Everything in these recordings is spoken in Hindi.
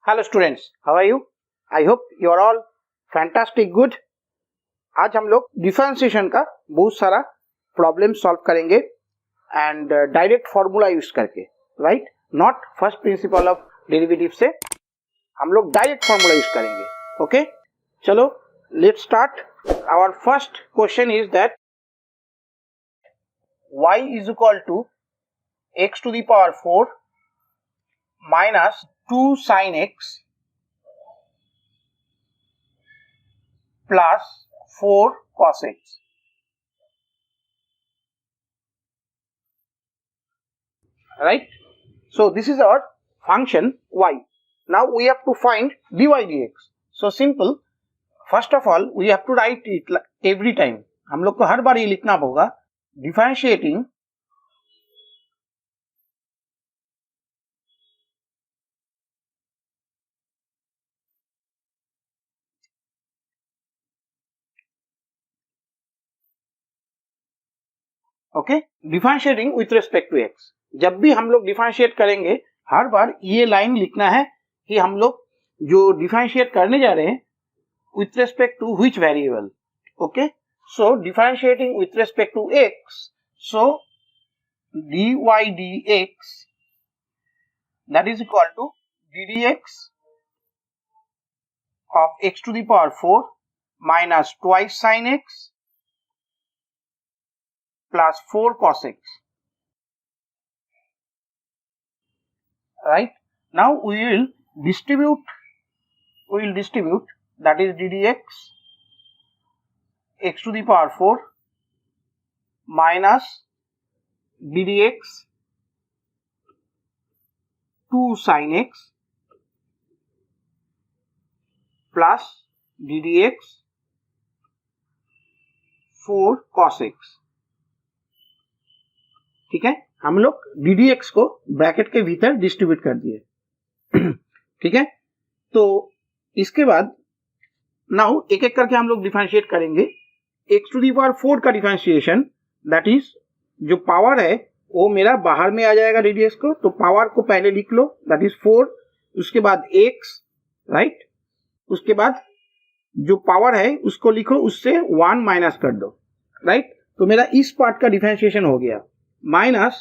Hello students, how are you? I hope you are all fantastic good. आज हम लोग डिफरेंशिएशन का बहुत सारा प्रॉब्लम सॉल्व करेंगे एंड डायरेक्ट फॉर्मूला यूज करके, right? Not first principle of derivative से, हम लोग डायरेक्ट फॉर्मूला यूज करेंगे। ओके, चलो let's start. Our first question is that y is equal to x to the power 4 minus 2 sin x plus 4 cos x. Right? So this is our function y. Now we have to find dy dx. So simple. First of all, we have to write it every time. हम लोग को हर बार ये लिखना होगा differentiating okay, differentiating with respect to x। जब भी हम लोग डिफरेंशिएट करेंगे हर बार ये लाइन लिखना है कि हम लोग जो डिफरेंशिएट करने जा रहे हैं with respect to which variable. Okay, so differentiating with respect to x, so dy dx that is equal to ddx of x to the power 4 minus twice sin x plus 4 cos x. Right? Now we will distribute that is ddx x to the power 4 minus ddx 2 sin x plus ddx 4 cos x। ठीक है, हम लोग ddx को ब्रैकेट के भीतर डिस्ट्रीब्यूट कर दिए। ठीक है, तो इसके बाद नाउ एक एक करके हम लोग डिफरेंशिएट करेंगे। x टू दी पावर 4 का डिफरेंशिएशन, दैट इज जो पावर है वो मेरा बाहर में आ जाएगा ddx को, तो पावर को पहले लिख लो, दैट इज 4, उसके बाद x, राइट? उसके बाद जो पावर है उसको लिखो, उससे 1 माइनस कर दो, राइट? तो मेरा इस पार्ट का डिफरेंशिएशन हो गया। Minus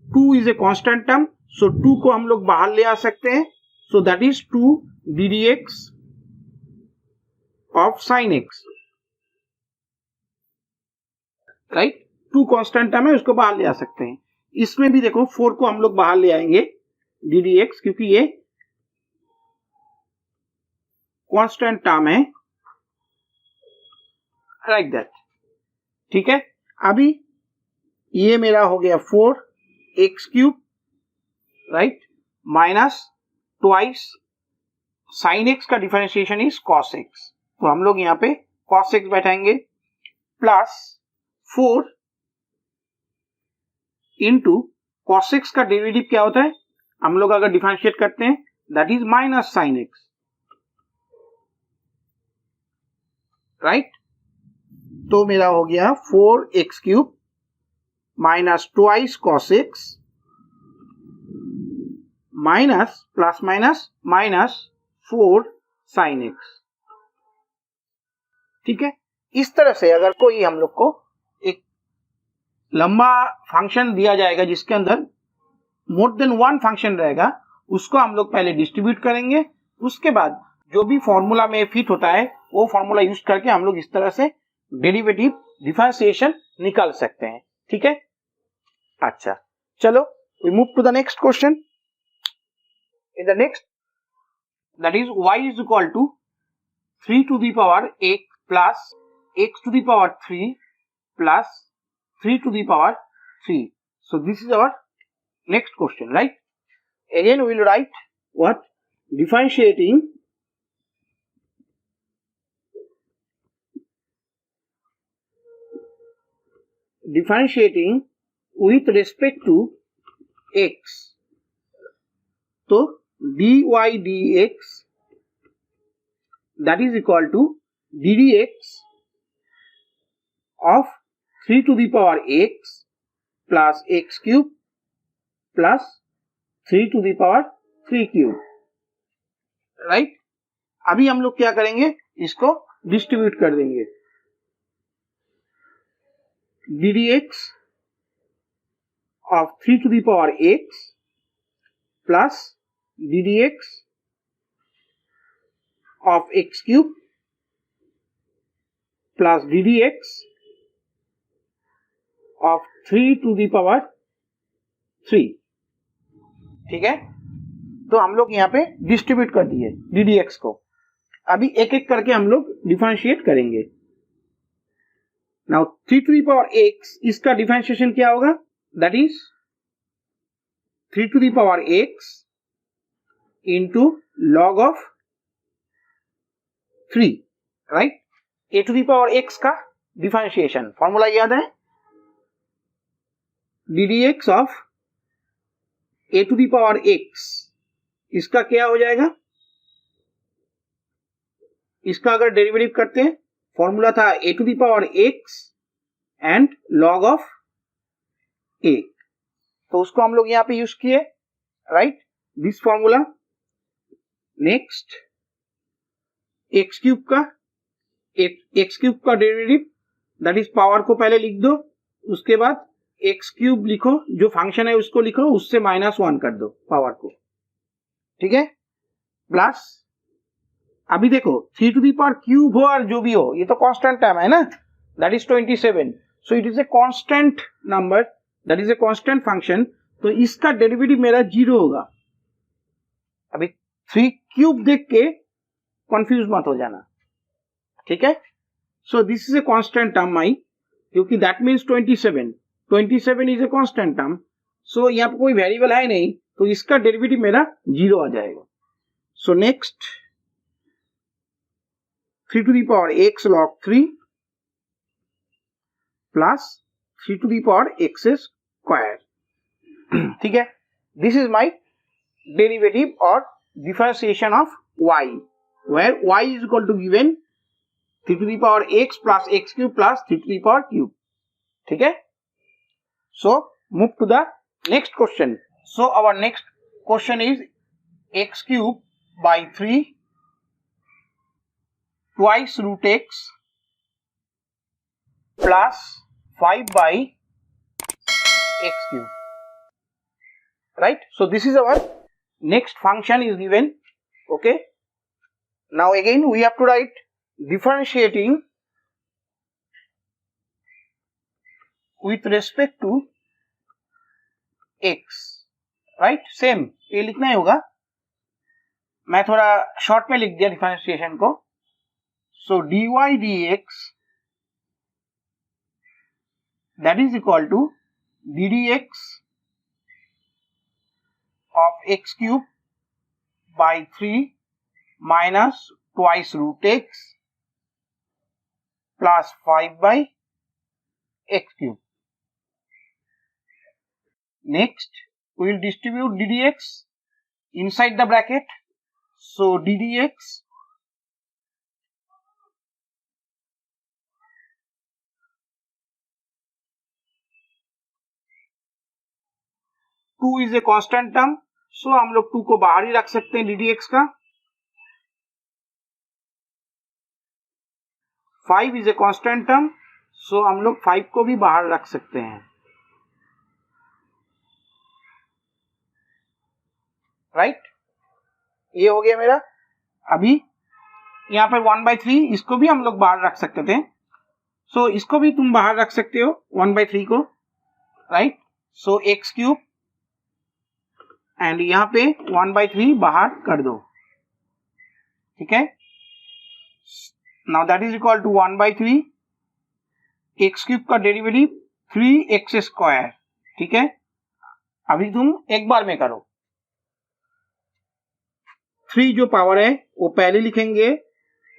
2 is a constant term, so 2 को हम लोग बाहर ले आ सकते हैं, so that is 2 ddx of sin x, right? 2 constant term है, उसको बाहर ले आ सकते हैं। इसमें भी देखो 4 को हम लोग बाहर ले आएंगे ddx, क्योंकि ये कांस्टेंट टर्म है, लाइक दैट। ठीक है, अभी ये मेरा हो गया 4x cube, right? Minus twice sine x का डिफरेंशिएशन इज cos x, तो हम लोग यहाँ पे cos x बैठाएंगे, प्लस 4 इंटू cos x का डेरिवेटिव क्या होता है हम लोग अगर डिफरेंशिएट करते हैं, that is minus sine x, right? तो मेरा हो गया 4x cube minus twice cos x minus plus minus minus 4 sin x। ठीक है, इस तरह से अगर कोई हम लोग को एक लंबा फंक्शन दिया जाएगा जिसके अंदर मोर देन 1 फंक्शन रहेगा, उसको हम लोग पहले डिस्ट्रीब्यूट करेंगे, उसके बाद जो भी फॉर्मूला में फिट होता है वो फॉर्मूला यूज करके हम लोग इस तरह से डेरिवेटिव डिफरेंशिएशन निकाल सकते हैं। ठीक है, अच्छा चलो we move to the next question. In the next, that is y is equal to 3 to the power x plus x to the power 3 plus 3 to the power 3। So this is our next question, right? Again we will write what? differentiating with respect to x, तो dy dx that is equal to ddx of 3 to the power x plus x cube plus 3 to the power 3 cube, right. अभी हम लोग क्या करेंगे, इसको डिस्ट्रीब्यूट कर देंगे। D d x of 3 to the power x plus D d x of x cube plus D d x of 3 to the power 3। ठीक है, तो हम लोग यहाँ पे डिस्ट्रीब्यूट कर दिए डी डी एक्स को। अभी एक एक करके हम लोग डिफरेंशिएट करेंगे। Now 3 to the power x, इसका डिफरेंशिएशन क्या होगा, that is 3 to the power x into log of 3, right. a to the power x का डिफरेंशिएशन फॉर्मूला याद है, D d x of a to the power x, इसका क्या हो जाएगा, इसका अगर डेरिवेटिव करते हैं, फॉर्मूला था a to the power x and log of a, तो उसको हम लोग यहां पे यूज किए, right, this formula. Next x cube का डेरिवेटिव, दैट इज पावर को पहले लिख दो, उसके बाद एक्स क्यूब लिखो, जो फंक्शन है उसको लिखो, उससे -1 कर दो पावर को, ठीक है, प्लस अभी देखो 3 to the power क्यूब हो और जो भी हो, ये तो कांस्टेंट टर्म है ना, that is 27, so it is a constant number, that is a constant function, तो इसका डेरिवेटिव मेरा 0 होगा। अभी 3 क्यूब देख के कंफ्यूज मत हो जाना, ठीक है। So this is a constant term my, क्योंकि that means 27 is a constant term, so यहाँ पे कोई वेरिएबल है नहीं, तो इसका डेरिवेटिव मेरा 0 आ जाएगा। So next 3 to the power x log 3 plus 3 to the power x square, ठीक है। दिस इज माई डेरिवेटिव और differentiation of y, where y is equal to given 3 to the power x plus x cube plus 3 to the power cube, ठीक है। So move to the next question. So our next question is x cube by 3 twice root x plus 5 by x cube, right? So this is our next function is given, okay. Now again we have to write differentiating with respect to x, right? Same ये लिखना ही होगा, मैं थोड़ा शॉर्ट में लिख दिया डिफरेंशिएशन को। सो dy dx that is equal to ddx of x cube by 3 minus twice root x plus 5 by x cube. Next we will distribute ddx inside the bracket, so ddx two is a constant term, सो हम लोग 2 को बाहर ही रख सकते हैं ddx का। 5 इज ए कांस्टेंट टर्म, सो हम लोग 5 को भी बाहर रख सकते हैं, राइट। ये हो गया मेरा। अभी यहाँ पर 1/3, इसको भी हम लोग बाहर रख सकते थे, सो इसको भी तुम बाहर रख सकते हो 1/3 को, right. So x cube and यहाँ पे 1/3 बाहर कर दो, ठीक है। Now that is equal to 1/3 x cube का डेरिवेटिव 3x स्क्वायर, ठीक है। अभी तुम एक बार में करो, 3 जो पावर है वो पहले लिखेंगे,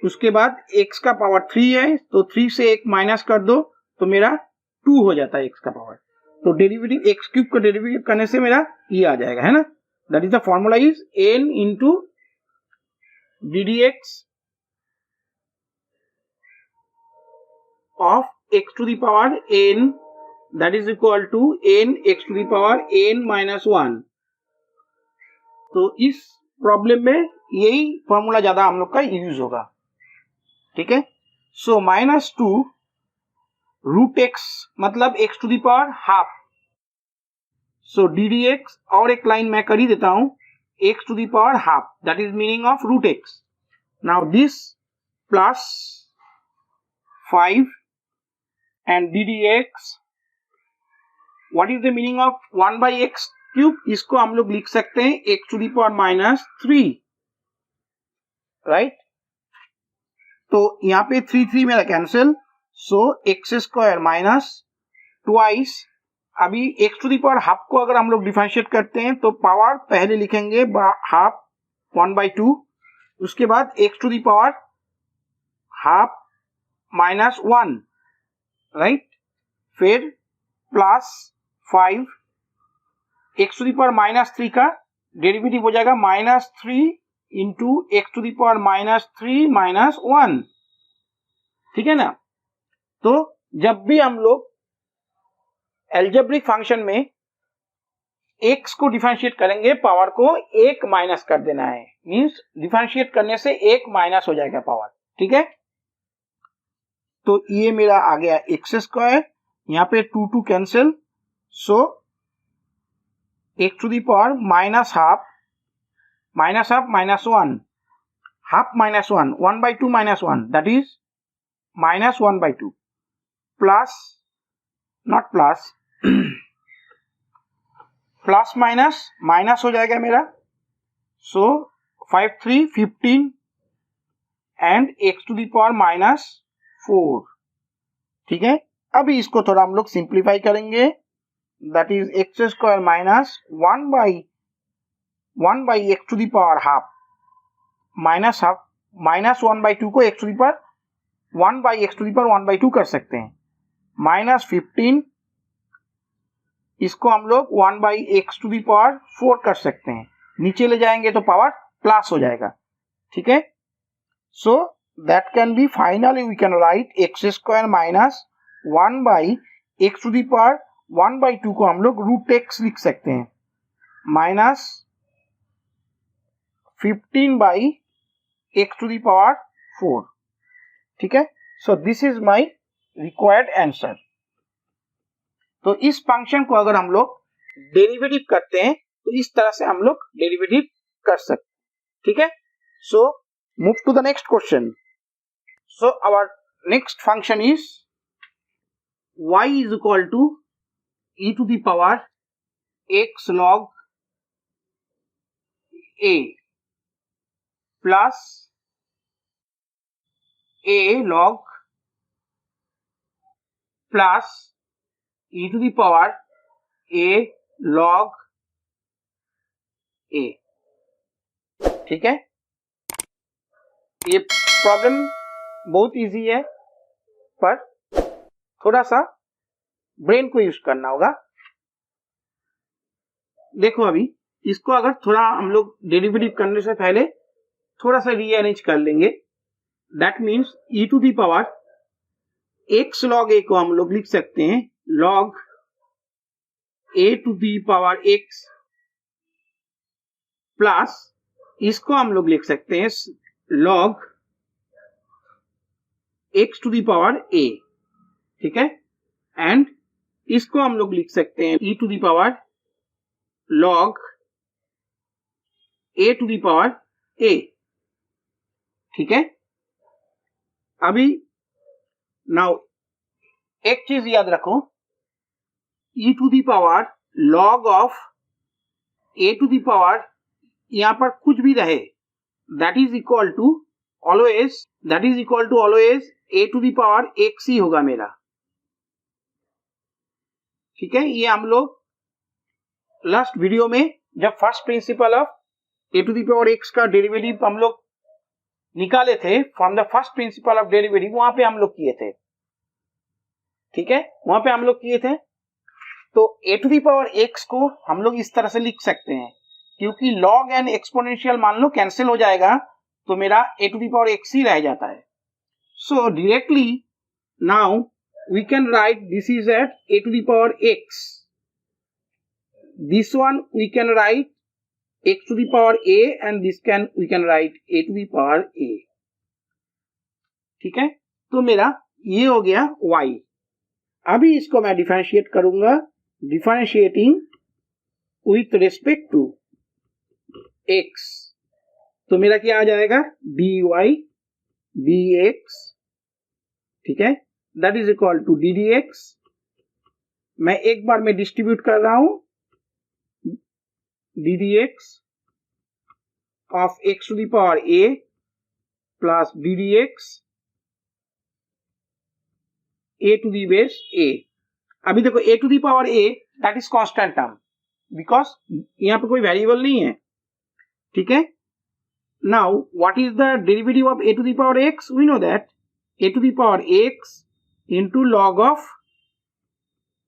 उसके बाद x का पावर 3 है, तो 3 से 1 माइनस कर दो तो मेरा 2 हो जाता है x का पावर, तो डेरिवेटिव एक्स क्यूब का डेरिवेटिव करने से मेरा ये आ जाएगा, है ना। That is the formula is n into d d x of x to the power n, that is equal to n x to the power n -1। तो इस प्रॉब्लम में यही फॉर्मूला ज्यादा हम लोग का यूज होगा, ठीक है। सो -2 रूट एक्स मतलब x to the power half, so ddx और एक लाइन मैं कर ही देता हूं, x to the power half, that is meaning of root x. Now this plus 5 and ddx, what is the meaning of 1 by x cube, इसको हम लोग लिख सकते हैं x to the power -3, right. तो यहाँ पे 3 मेरा cancel, so x square minus twice, अभी x to the power half को अगर हम लोग डिफरेंशिएट करते हैं तो पावर पहले लिखेंगे हाफ 1/2, उसके बाद x to the power half -1, right, फिर plus 5, x to the power -3 का डेरिवेटिव हो जाएगा -3 into x to the power -3 -1, ठीक है ना। तो जब भी हम लोग एल्जेब्रिक फंक्शन में x को डिफरेंशिएट करेंगे, पावर को 1 माइनस कर देना है, मींस डिफरेंशिएट करने से 1 माइनस हो जाएगा पावर, ठीक है। तो ये मेरा आ गया एक्स स्क्वायर, यहाँ पे 2 cancel, so x to the power -half -1, half -1, 1/2 -1, that is -1/2, plus not plus plus minus हो जाएगा मेरा, so 5 3 15 and x to the power -4, ठीक है। अभी इसको थोड़ा हम लोग सिंप्लीफाई करेंगे, that is x square minus 1 by x to the power half half, -1/2 को x to the power 1 by x to the power 1/2 कर सकते हैं, -15, इसको हम लोग 1 by x to the power 4 कर सकते हैं, नीचे ले जाएंगे तो पावर प्लस हो जाएगा, ठीक है। So that can be, finally we can write x square minus 1 by x to the power 1/2 को हम लोग रूट एक्स लिख सकते हैं, -15 by x to the power 4, ठीक है। So this is my required answer. तो इस फंक्शन को अगर हम लोग डेरिवेटिव करते हैं तो इस तरह से हम लोग डेरिवेटिव कर सकते हैं, ठीक है। So move to the next question. So our next function is y is equal to e to the power x log a plus a log plus e to the power a log a, ठीक है। ये प्रॉब्लम बहुत इजी है, पर थोड़ा सा ब्रेन को यूज करना होगा। देखो अभी इसको अगर थोड़ा हम लोग डेरिवेटिव करने से पहले थोड़ा सा रीअरेंज कर लेंगे, that means e to the power x log a को हम लोग लिख सकते हैं log a to the power x, plus इसको हम लोग लिख सकते हैं log x to the power a, ठीक है। एंड इसको हम लोग लिख सकते हैं e to the power log a to the power a, ठीक है। अभी नाउ एक चीज याद रखो, e to the power log of a to the power, यहां पर कुछ भी रहे, that is equal to always a to the power x ही होगा मेरा, ठीक है। ये हम लोग लास्ट वीडियो में जब first principle of a to the power x का डेरिवेटिव हम लोग निकाले थे from the first principle of derivative, वहां पे हम लोग किए थे, ठीक है, वहां पे हम लोग किए थे। तो a to the power x को हम लोग इस तरह से लिख सकते हैं, क्योंकि log एंड एक्सपोनेंशियल मान लो कैंसिल हो जाएगा तो मेरा a to the power x ही रह जाता है। So directly now we can write this is at a to the power x, this one we can write x to the power a and this we can write a to the power a. ठीक है, तो मेरा ये हो गया y. अभी इसको मैं डिफरेंशिएट करूंगा, differentiating with respect to x. तो मेरा क्या आ जाएगा, dy dx, ठीक है, that is equal to ddx. मैं एक बार में डिस्ट्रीब्यूट कर रहा हूं, ddx of x to the power a plus ddx a to the base a. अभी देखो a to the power a that is constant term because यहाँ पे कोई वेरिएबल नहीं है, ठीक है. Now what is the derivative of a to the power x? We know that a to the power x into log of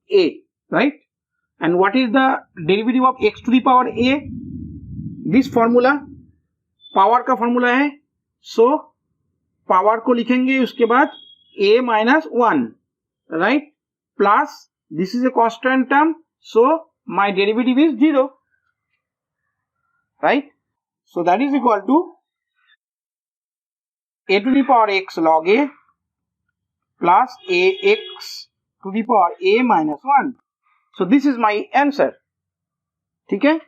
a, right? And what is the derivative of x to the power a? This formula power का फॉर्मूला है, सो पावर को लिखेंगे उसके बाद a minus 1, right? Plus this is a constant term, so my derivative is 0, right? So that is equal to a to the power x log a plus ax to the power a minus 1. So this is my answer. ठीक है,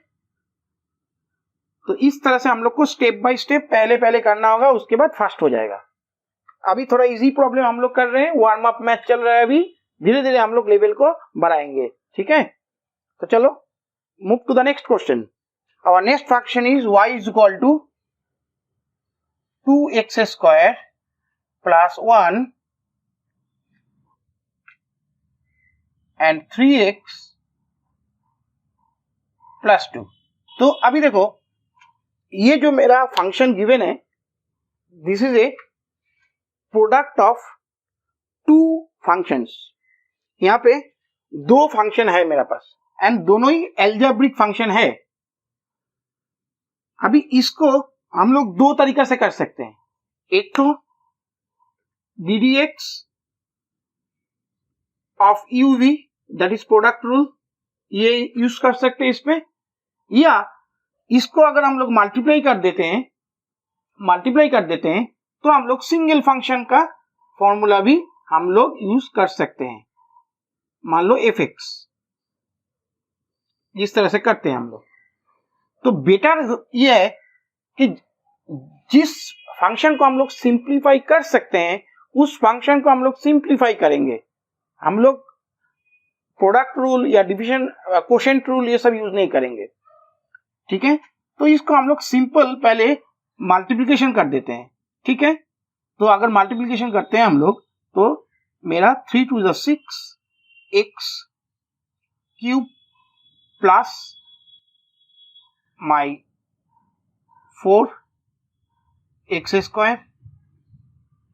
तो इस तरह से हम लोग को स्टेप बाय स्टेप पहले पहले करना होगा, उसके बाद फास्ट हो जाएगा. अभी थोड़ा इजी प्रॉब्लम हम लोग कर रहे हैं, वार्म अप मैच चल रहा है, अभी धीरे धीरे हम लोग लेवल को बढ़ाएंगे. ठीक है, तो चलो move to the next question. Our next function is y is equal to 2x square plus 1 and 3x plus 2. तो अभी देखो ये जो मेरा फंक्शन गिवन है, this is a product of two functions. यहाँ पे दो फंक्शन है मेरे पास एंड दोनों ही एल्जेब्रिक फंक्शन है. अभी इसको हम लोग दो तरीका से कर सकते हैं. एक तो ddx of uv that is product rule, ये यूज कर सकते हैं इसमें, या इसको अगर हम लोग मल्टीप्लाई कर देते हैं तो हम लोग सिंगल फंक्शन का फॉर्मूला भी हम लोग यूज कर सकते हैं. मान लो fx, जिस तरह से करते हैं हम लोग. तो बेटर ये है कि जिस फंक्शन को हम लोग सिंप्लीफाई कर सकते हैं उस फंक्शन को हम लोग सिंप्लीफाई करेंगे. हम लोग प्रोडक्ट रूल या डिवीजन कोशेंट रूल ये सब यूज नहीं करेंगे. ठीक है, तो इसको हम लोग सिंपल पहले मल्टीप्लिकेशन कर देते हैं. ठीक है, तो अगर मल्टीप्लिकेशन करते हैं हम लोग तो मेरा 3 to the 6 x cube plus my 4 x square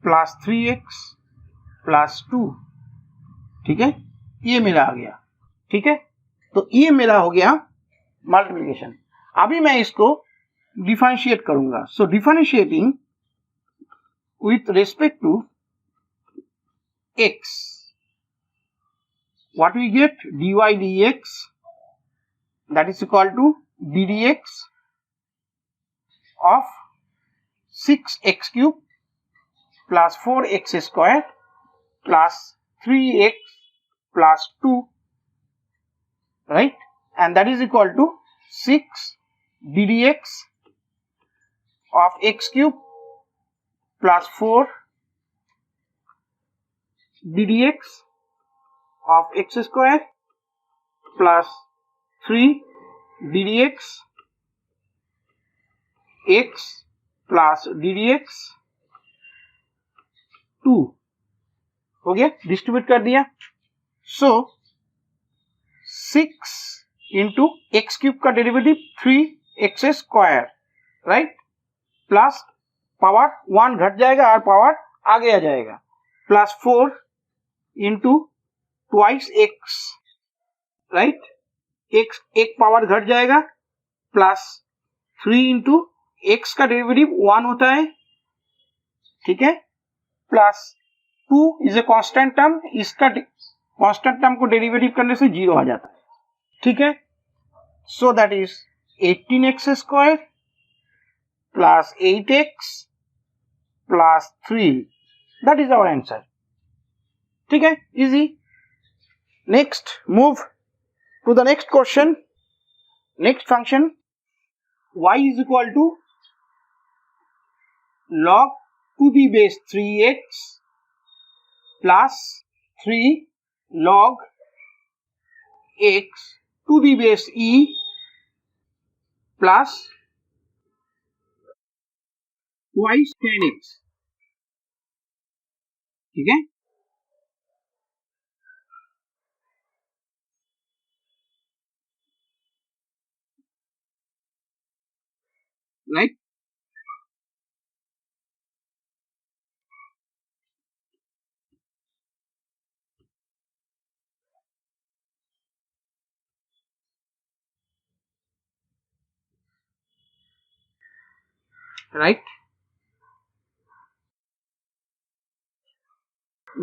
plus 3x plus 2. ठीक है, ये मेरा आ गया. ठीक है, तो ये मेरा हो गया मल्टीप्लिकेशन. अभी मैं इसको डिफरेंशिएट करूंगा. सो differentiating with respect to x, what we get, dy dx that is equal to ddx of 6x cube plus 4x square plus 3x plus 2, right? And that is equal to 6 ddx of x cube plus 4 ddx of x square plus 3 ddx x plus ddx 2 हो गया, डिस्ट्रीब्यूट कर दिया. सो 6 इंटू एक्स क्यूब का derivative 3x square, right, plus power 1 घट जाएगा और पावर आगे आ जाएगा, plus 4 into twice x, right, एक पावर घट जाएगा, प्लस 3 इंटू एक्स का डेरिवेटिव 1 होता है. ठीक है, plus 2 is a constant term, इसका कांस्टेंट टर्म को डेरिवेटिव करने से 0 आ जाता है. ठीक है, so that is 18x square plus 8x plus 3. That is our answer. ठीक है, easy. Next, move to the next question. Next function, y is equal to log to the base 3x plus 3 log x to the base e plus twice tan x. ठीक है, right? Right?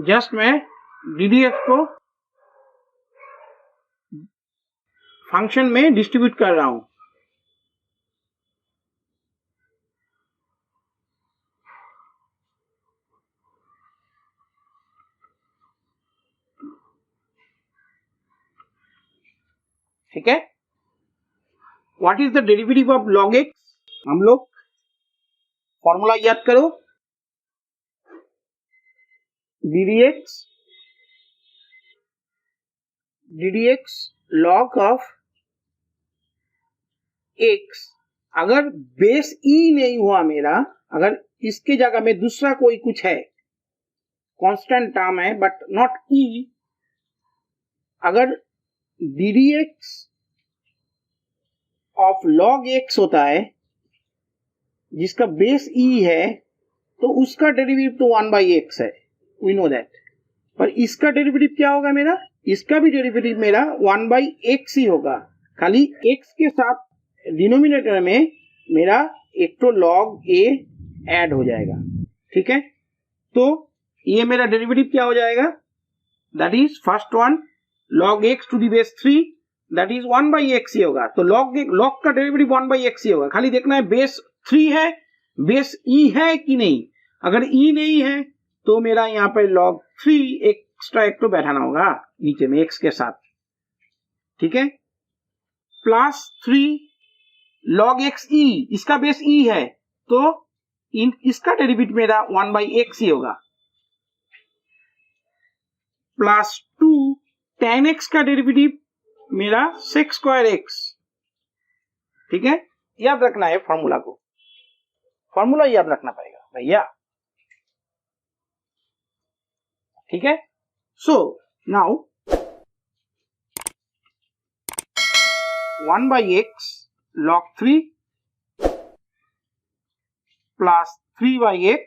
जस्ट मैं ddx को फंक्शन में डिस्ट्रीब्यूट कर रहा हूं. ठीक है, what is the derivative of log x? हम लोग फॉर्मूला याद करो, ddx log ऑफ x. अगर बेस e नहीं हुआ मेरा, अगर इसके जगह में दूसरा कोई कुछ है, कांस्टेंट टर्म है बट नॉट e, अगर ddx ऑफ log x होता है जिसका बेस e है, तो उसका डेरिवेटिव तो 1/x है, वी नो दैट. पर इसका डेरिवेटिव क्या होगा मेरा? इसका भी डेरिवेटिव मेरा 1/x ही होगा, खाली x के साथ डिनोमिनेटर में मेरा एक तो log a ऐड हो जाएगा. ठीक है, तो ये मेरा डेरिवेटिव क्या हो जाएगा? That is first one log x to the base 3, that is 1/x ही होगा. तो log का डेरिवेटिव 1/x ही होगा. खाली देखना है बेस 3 है, बेस e है कि नहीं. अगर e नहीं है तो मेरा यहाँ पर log 3 एक्स्ट्रा एक तो बैठाना होगा नीचे में x के साथ. ठीक है, प्लस 3 log x e, इसका बेस e है तो इसका डेरिवेटिव मेरा 1/x ही होगा. प्लस 2 tan x का डेरिवेटिव मेरा sec स्क्वायर x. ठीक है, याद रखना है फॉर्मूला को, फॉर्मूला याद रखना पड़ेगा भैया. ठीक है, so now 1/x log 3 plus 3/x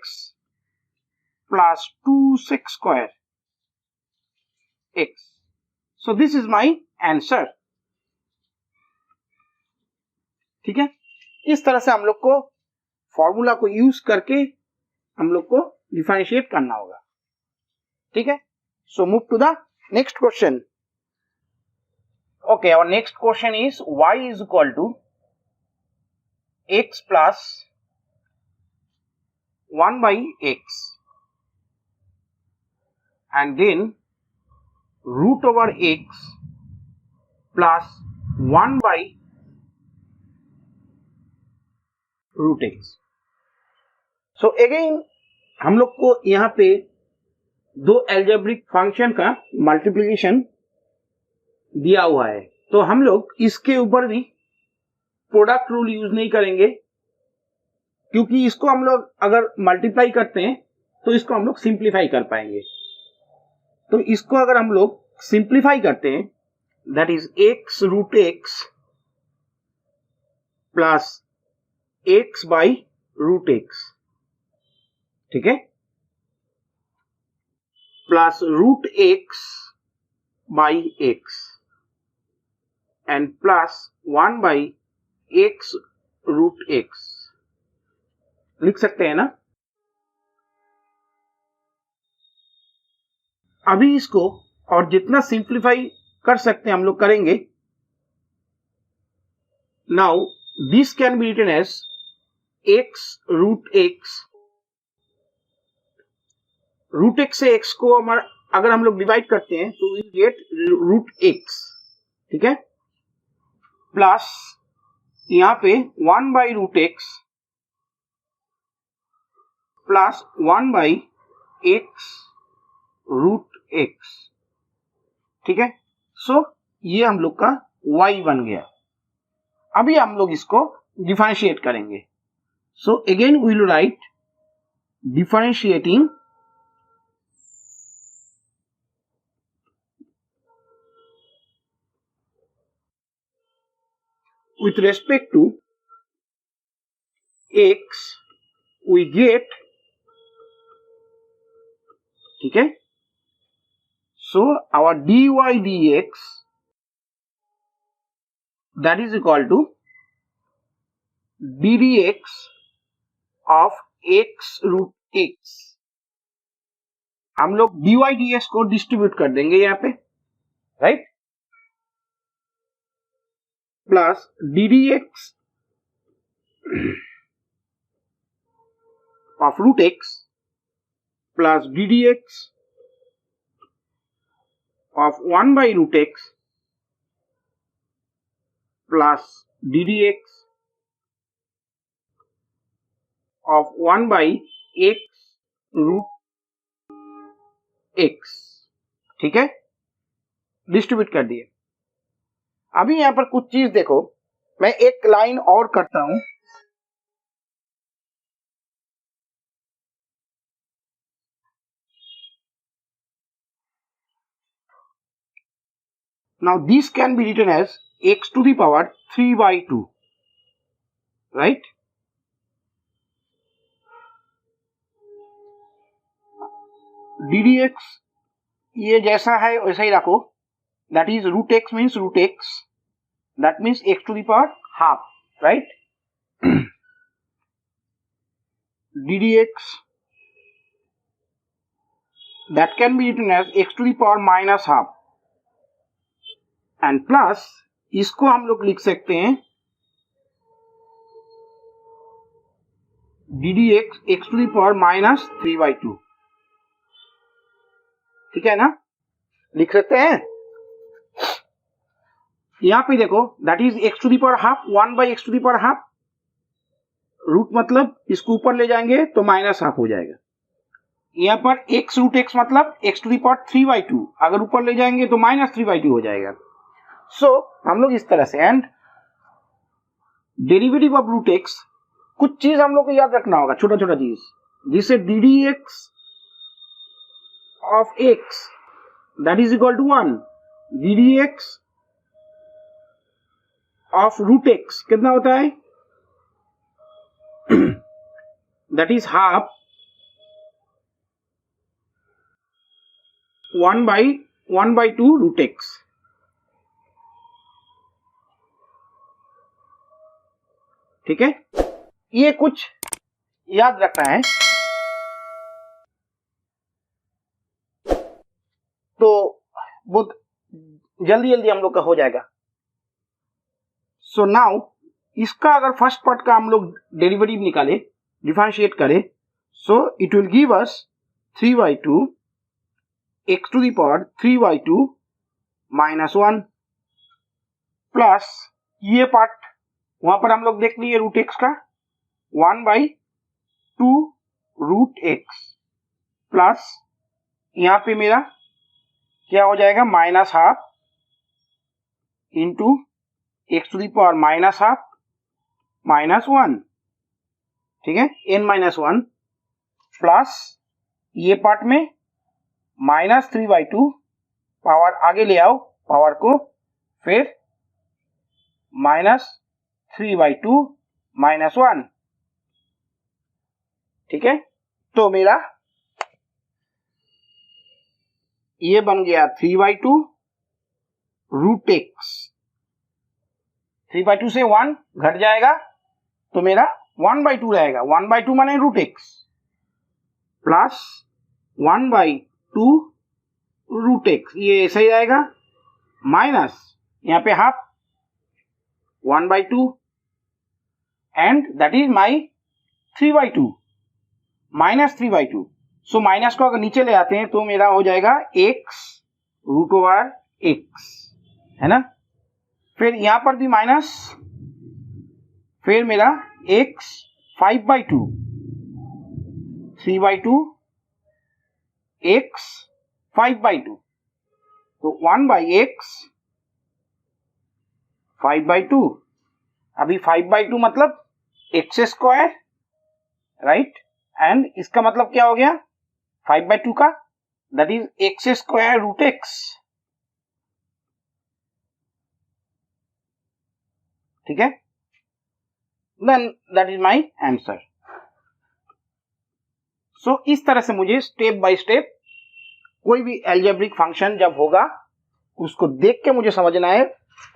plus 2 sec square x. So this is my answer. ठीक है, इस तरह से हम लोग को फॉर्मूला को यूज करके हम लोग को डिफरेंशिएट करना होगा. ठीक है, so move to the next question. Okay, our next question is y is equal to x plus 1/x and then root over x plus 1/root x. So again हम लोग को यहाँ पे दो एल्जेब्रिक फंक्शन का मल्टीप्लिकेशन दिया हुआ है, तो हम लोग इसके ऊपर भी प्रोडक्ट रूल यूज नहीं करेंगे, क्योंकि इसको हम लोग अगर मल्टीप्लाई करते हैं तो इसको हम लोग सिंप्लीफाई कर पाएंगे. तो इसको अगर हम लोग सिंप्लीफाई करते हैं, that is x root x plus x by root x. ठीक है, plus root x by x and plus 1/x root x लिख सकते हैं ना. अभी इसको और जितना सिंप्लीफाई कर सकते हैं हम लोग करेंगे. Now this can be written as x root x, root x से x को अगर हम लोग डिवाइड करते हैं तो वी गेट रूट x, ठीक है, प्लस यहां पे 1 by root x plus 1 by x root x, ठीक है। सो ये हम लोग का y बन गया। अभी हम लोग इसको डिफरेंशिएट करेंगे। So again we will write differentiating with respect to x we get, ठीक है, so our dy dx that is equal to ddx of x root x। हम लोग dy dx को डिस्ट्रीब्यूट कर देंगे यहाँ पे, right, plus ddx of root x plus ddx of 1 by root x plus ddx of 1 by x root x, ठीक है, डिस्ट्रीब्यूट कर दिए। अभी यहां पर कुछ चीज देखो, मैं एक लाइन और करता हूं। Now this can be written as x to the power 3 by 2, right? ddx ये जैसा है वैसा ही रखो, that is root x means root x, that means x to the power half, right? ddx that can be written as x to the power minus half, and plus इसको हम लोग लिख सकते हैं ddx x to the power minus 3 by 2, ठीक है ना, लिख सकते हैं। यहां पे देखो that is x to the power half, 1 by x to the power half, root मतलब इसको ऊपर ले जाएंगे तो माइनस हाफ हो जाएगा। यहाँ पर x रूट x मतलब x to the power 3 by 2, अगर ऊपर ले जाएंगे तो माइनस 3 by 2 हो जाएगा। सो हम लोग इस तरह से, and derivative of root x, कुछ चीज हम लोग को याद रखना होगा, छोटा छोटा चीज, जिसे ddx of x that is equal to 1, ddx of root x कितना होता है, that is half 1 by 2 root x, ठीक है। ये कुछ याद रखना है। तो बहुत जल्दी जल्दी हम लोग का हो जाएगा। सो नाउ इसका अगर फर्स्ट पार्ट का हम लोग डेरिवेटिव निकाले, डिफरेंशिएट करें, सो it will give us 3 by 2 x to the power 3 by 2 minus 1 plus ये पार्ट वहां पर हम लोग देख लिए रूट एक्स का 1 by 2 रूट एक्स प्लस यहां पे मेरा क्या हो जाएगा minus half into x to the power minus half minus 1, ठीक है, n माइनस 1 प्लस ये पार्ट में माइनस 3 by 2, पावर आगे ले आओ पावर को, फिर माइनस 3 by 2 माइनस 1, ठीक है। तो मेरा ये बन गया 3 by 2 रूट एक्स, 3 by 2 से 1 घट जाएगा तो मेरा 1 by 2 रहेगा, 1 by 2 माने root x plus 1 by 2 root x, ये ऐसा ही रहेगा, माइनस यहाँ पे half 1/2 and that is my 3/2 minus 3/2. So minus को अगर नीचे ले आते हैं तो मेरा हो जाएगा x रूट ओवर x, है ना। फिर यहां पर भी माइनस, फिर मेरा x 5/2 3/2 x 5/2, तो 1/x 5/2। अभी 5/2 मतलब x स्क्वायर, राइट, एंड इसका मतलब क्या हो गया 5/2 का, दैट is x square root x, ठीक है। Then that is my answer. So इस तरह से मुझे स्टेप बाय स्टेप कोई भी अलजेब्रिक फंक्शन जब होगा उसको देख के मुझे समझना है।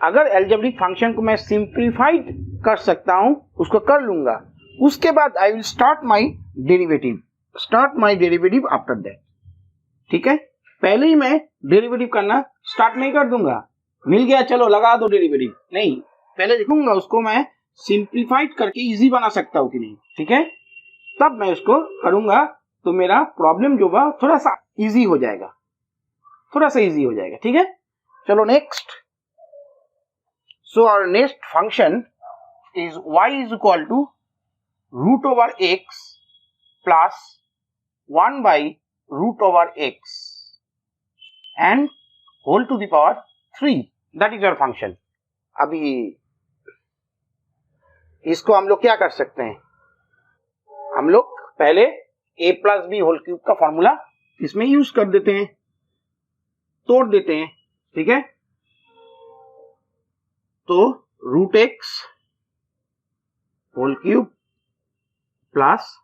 अगर अलजेब्रिक फंक्शन को मैं सिंप्लीफाइड कर सकता हूं उसको कर लूंगा, उसके बाद I will start my derivative after that, ठीक है। पहले ही मैं डेरिवेटिव करना स्टार्ट नहीं कर दूंगा, मिल गया चलो लगा दो डेरिवेटिव, नहीं, पहले देखूंगा उसको मैं सिंप्लीफाइड करके इजी बना सकता हूं कि नहीं, ठीक है, तब मैं उसको करूंगा तो मेरा प्रॉब्लम जो होगा थोड़ा सा इजी हो जाएगा, ठीक है। चलो next. So our next function is y is equal to root over x plus 1/√x and whole to the power 3, that is our function. अभी इसको हम लोग क्या कर सकते हैं, हम लोग पहले a plus b whole cube का फॉर्मूला इसमें यूज कर देते हैं, तोड़ देते हैं, ठीक है। तो root x whole cube plus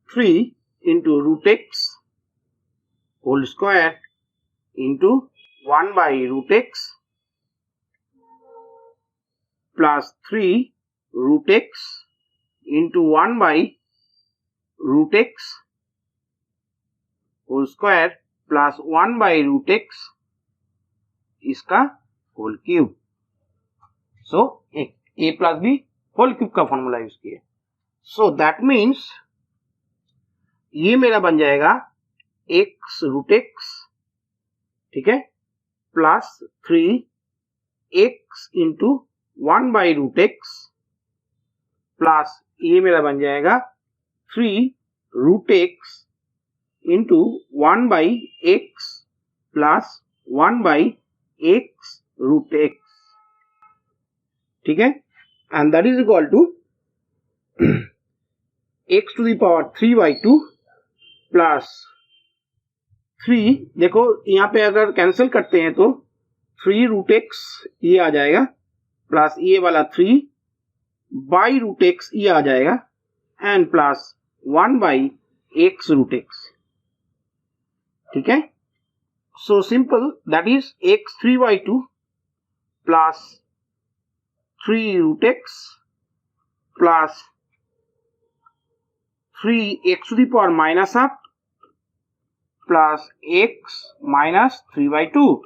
3 into root x whole square into 1/√x plus 3 root x into 1/√x whole square plus 1/√x इसका whole cube. So a plus b whole cube का फॉर्मूला यूज किया। सो दैट मीन्स ये मेरा बन जाएगा x रूट एक्स, ठीक है, plus 3x into 1/√x plus ये मेरा बन जाएगा 3 root x into 1/x plus 1/x root x, ठीक है, and that is equal to x to the power 3/2 plus 3, देखो यहाँ पे अगर कैंसिल करते हैं तो 3 रूट एक्स ये आ जाएगा प्लस ये वाला 3/√x ये आ जाएगा and plus 1/x root x, ठीक है। So simple, that is x 3/2 plus 3 root x plus 3x to the power minus half plus x minus 3/2,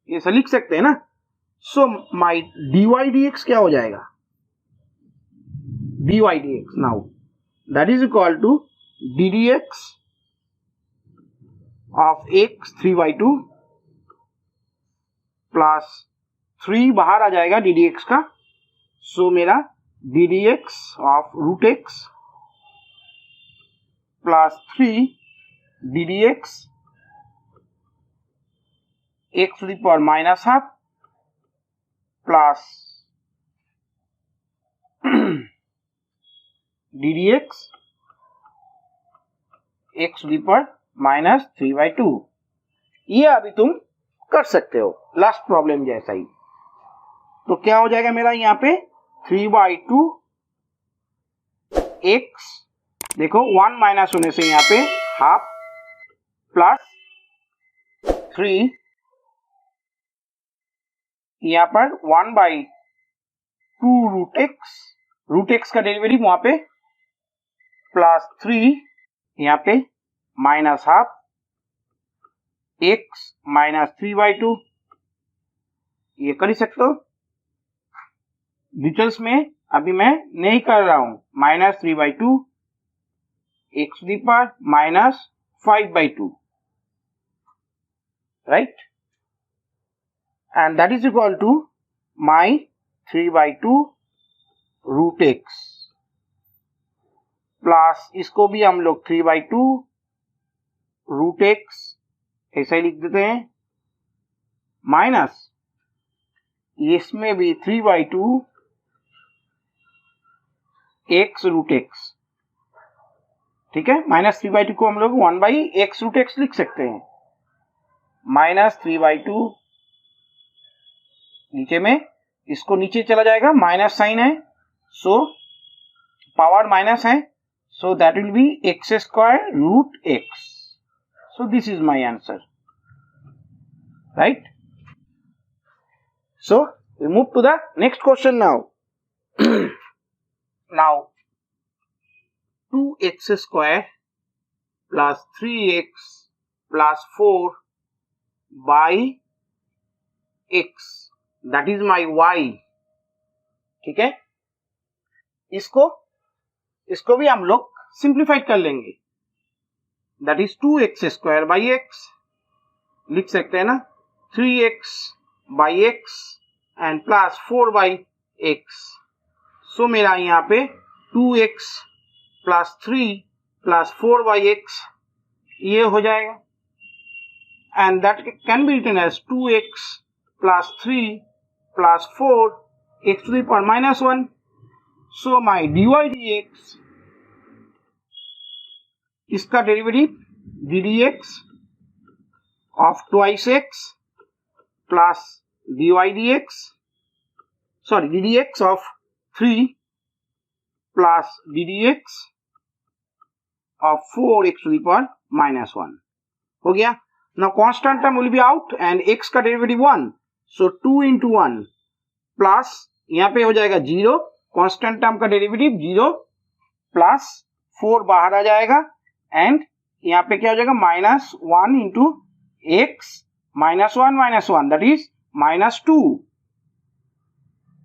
ये सब लिख सकते हैं ना। सो माई dy dx क्या हो जाएगा, dy dx now that is equal to ddx of x 3/2 plus 3 बाहर आ जाएगा ddx का, सो मेरा ddx of root x plus 3 ddx x to the power minus half plus ddx x to the power minus 3/2। ये अभी तुम कर सकते हो लास्ट प्रॉब्लम जैसा ही। तो क्या हो जाएगा मेरा यहाँ पे 3/2 x, देखो 1 माइनस होने से यहाँ पे हाफ प्लस 3 यहाँ पर 1/2 रूट एक्स का डेरिवेटिव वहां पे प्लस 3 यहाँ पे माइनस हाफ x माइनस 3/2, ये कर ही सकते हो। डिटेल्स में अभी मैं नहीं कर रहा हूं। -3/2 x to the power -5/2, right? And that is equal to my 3/2 root x plus इसको भी हम लोग 3/2 रूट x ऐसा ही लिख देते हैं, माइनस इसमें भी 3/2 x रूट x, ठीक है। -3/2 को हम लोग 1/x रूट x लिख सकते हैं। -3/2 नीचे में, इसको नीचे चला जाएगा, माइनस साइन है, सो पावर माइनस है, so that will be x² root x. So this is my answer, right? So we move to the next question now. Now 2x² plus 3x plus 4 by x, that is my y, ठीक है। इसको भी हम लोग सिंप्लीफाइड कर लेंगे, that is 2x² by x, लिख सकते हैं ना, 3x by x and plus 4 by x। सो मेरा यहाँ पे 2x plus 3 plus 4 by x ये हो जाएगा, and that can be written as 2x plus 3 plus 4 x to the power -1. So my dy dx, इसका derivative ddx of twice x plus dy dx, sorry ddx of 3 plus ddx of 4x to the power -1 हो गया। Now constant term will be out and x का डेरिवेटिव 1, so 2 into 1 plus यहाँ पे हो जाएगा 0, constant term का डेरिवेटिव 0 प्लस 4 बाहर आ जाएगा, एंड यहाँ पे क्या हो जाएगा, -1 into x -1 that is -2,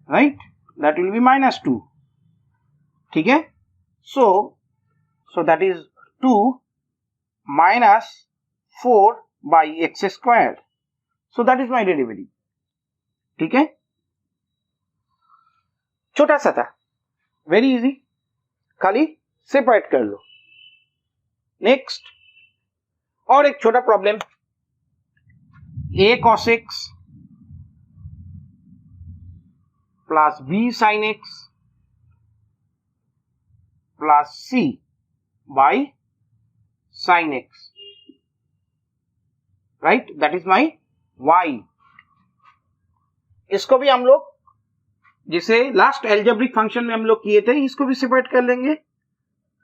right? That will be -2, ठीक है। So that is 2 minus 4 by x², so that is my derivative, ठीक है। छोटा सा था, वेरी इजी, खाली सेपरेट कर लो। नेक्स्ट और एक छोटा problem, a cos x plus b sin x plus c by sin x, right, that is my y। इसको भी हम लोग जिसे लास्ट एल्जेब्रिक फंक्शन में हम लोग किए थे, इसको भी सेपरेट कर लेंगे,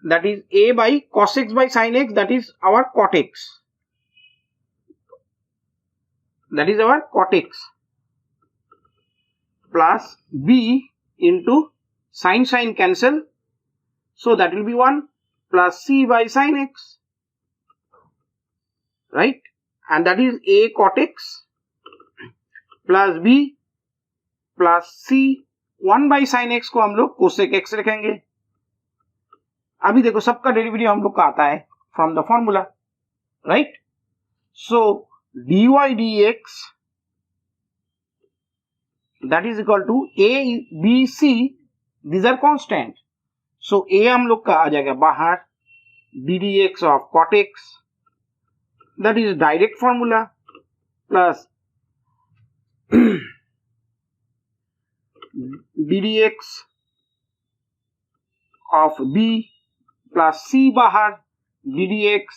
that is a by cos x by sin x, that is our cot x, that is our cot x, plus b into sin cancel, so that will be 1 plus c by sin x, right, and that is a cot x plus b plus c 1 by sin x को हम लोग cosec x रखेंगे। अभी देखो सबका डेरिवेटिव हम लोग का आता है from the formula, right. So dy dx that is equal to a b c, these are constant, so a हम लोग का आ जाएगा बाहर, ddx of cot x, that is direct formula, plus ddx of b plus c बाहर, ddx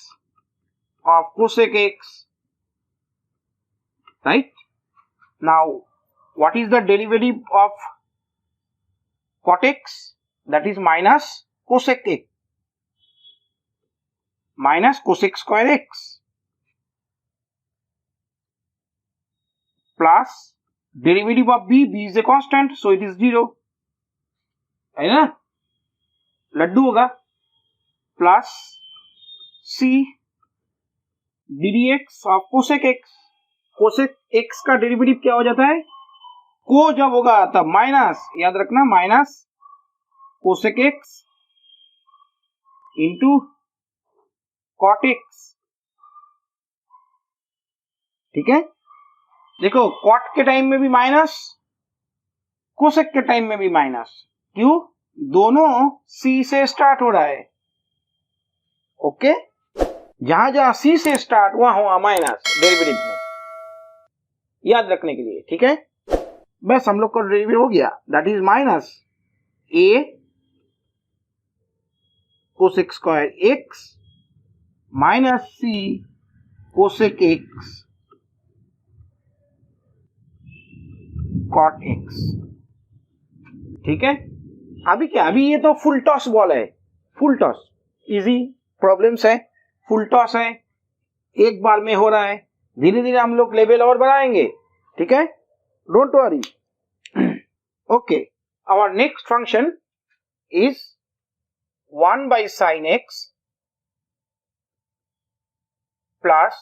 of cosec x, right? Now what is the derivative of cot x? That is minus cosec x, minus cosec square x, plus derivative of b is a constant, so it is 0, है ना, लड्डू होगा, plus c ddx of cosec x, cosec x का डेरिवेटिव क्या हो जाता है, को जब होगा तब माइनस, याद रखना, minus cosec x into cot x. ठीक है, देखो कॉट के टाइम में भी माइनस, कोसेक के टाइम में भी माइनस, क्यों? दोनों सी से स्टार्ट हो रहा है। ओके, जहां जहां सी से स्टार्ट हुआ हुआ माइनस डेरिवेटिव में, याद रखने के लिए। ठीक है, बस हम लोग का डेरिवेटिव हो गया, that is minus a cosec square x minus c cosec x cot x. ठीक है, अभी क्या, अभी ये तो फुल टॉस बॉल है, फुल टॉस, इजी प्रॉब्लम्स है, फुल टॉस है, एक बार में हो रहा है। धीरे धीरे हम लोग लेवल और बढ़ाएंगे। ठीक है, don't worry. Okay, our next function is 1 by sin x plus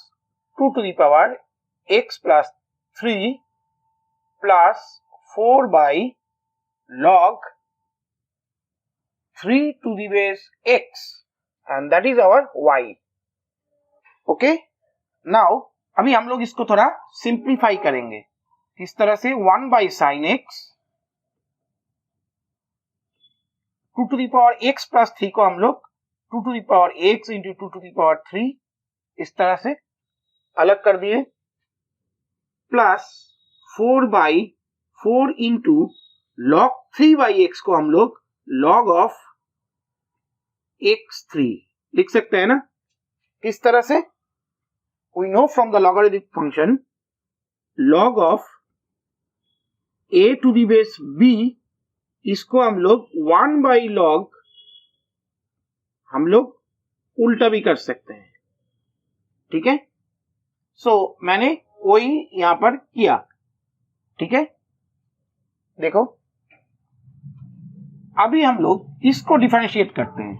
2 to the power x plus 3 plus 4 by log 3 to the base x, and that is our y. Okay, now अभी हम लोग इसको थोड़ा सिंप्लीफाई करेंगे इस तरह से, 1 by sin x 2 to the power x plus 3 को हम लोग 2 to the power x into 2 to the power 3 इस तरह से अलग कर दिए, plus 4 by 4 into log 3 by x को हम लोग log of x3 लिख सकते हैं ना। किस तरह से? We know from the logarithmic function log of a to the base b, इसको हम लोग 1 by log हम लोग उल्टा भी कर सकते हैं। ठीक है, सो मैंने वही यहां पर किया। ठीक है, देखो अभी हम लोग इसको डिफरेंशिएट करते हैं।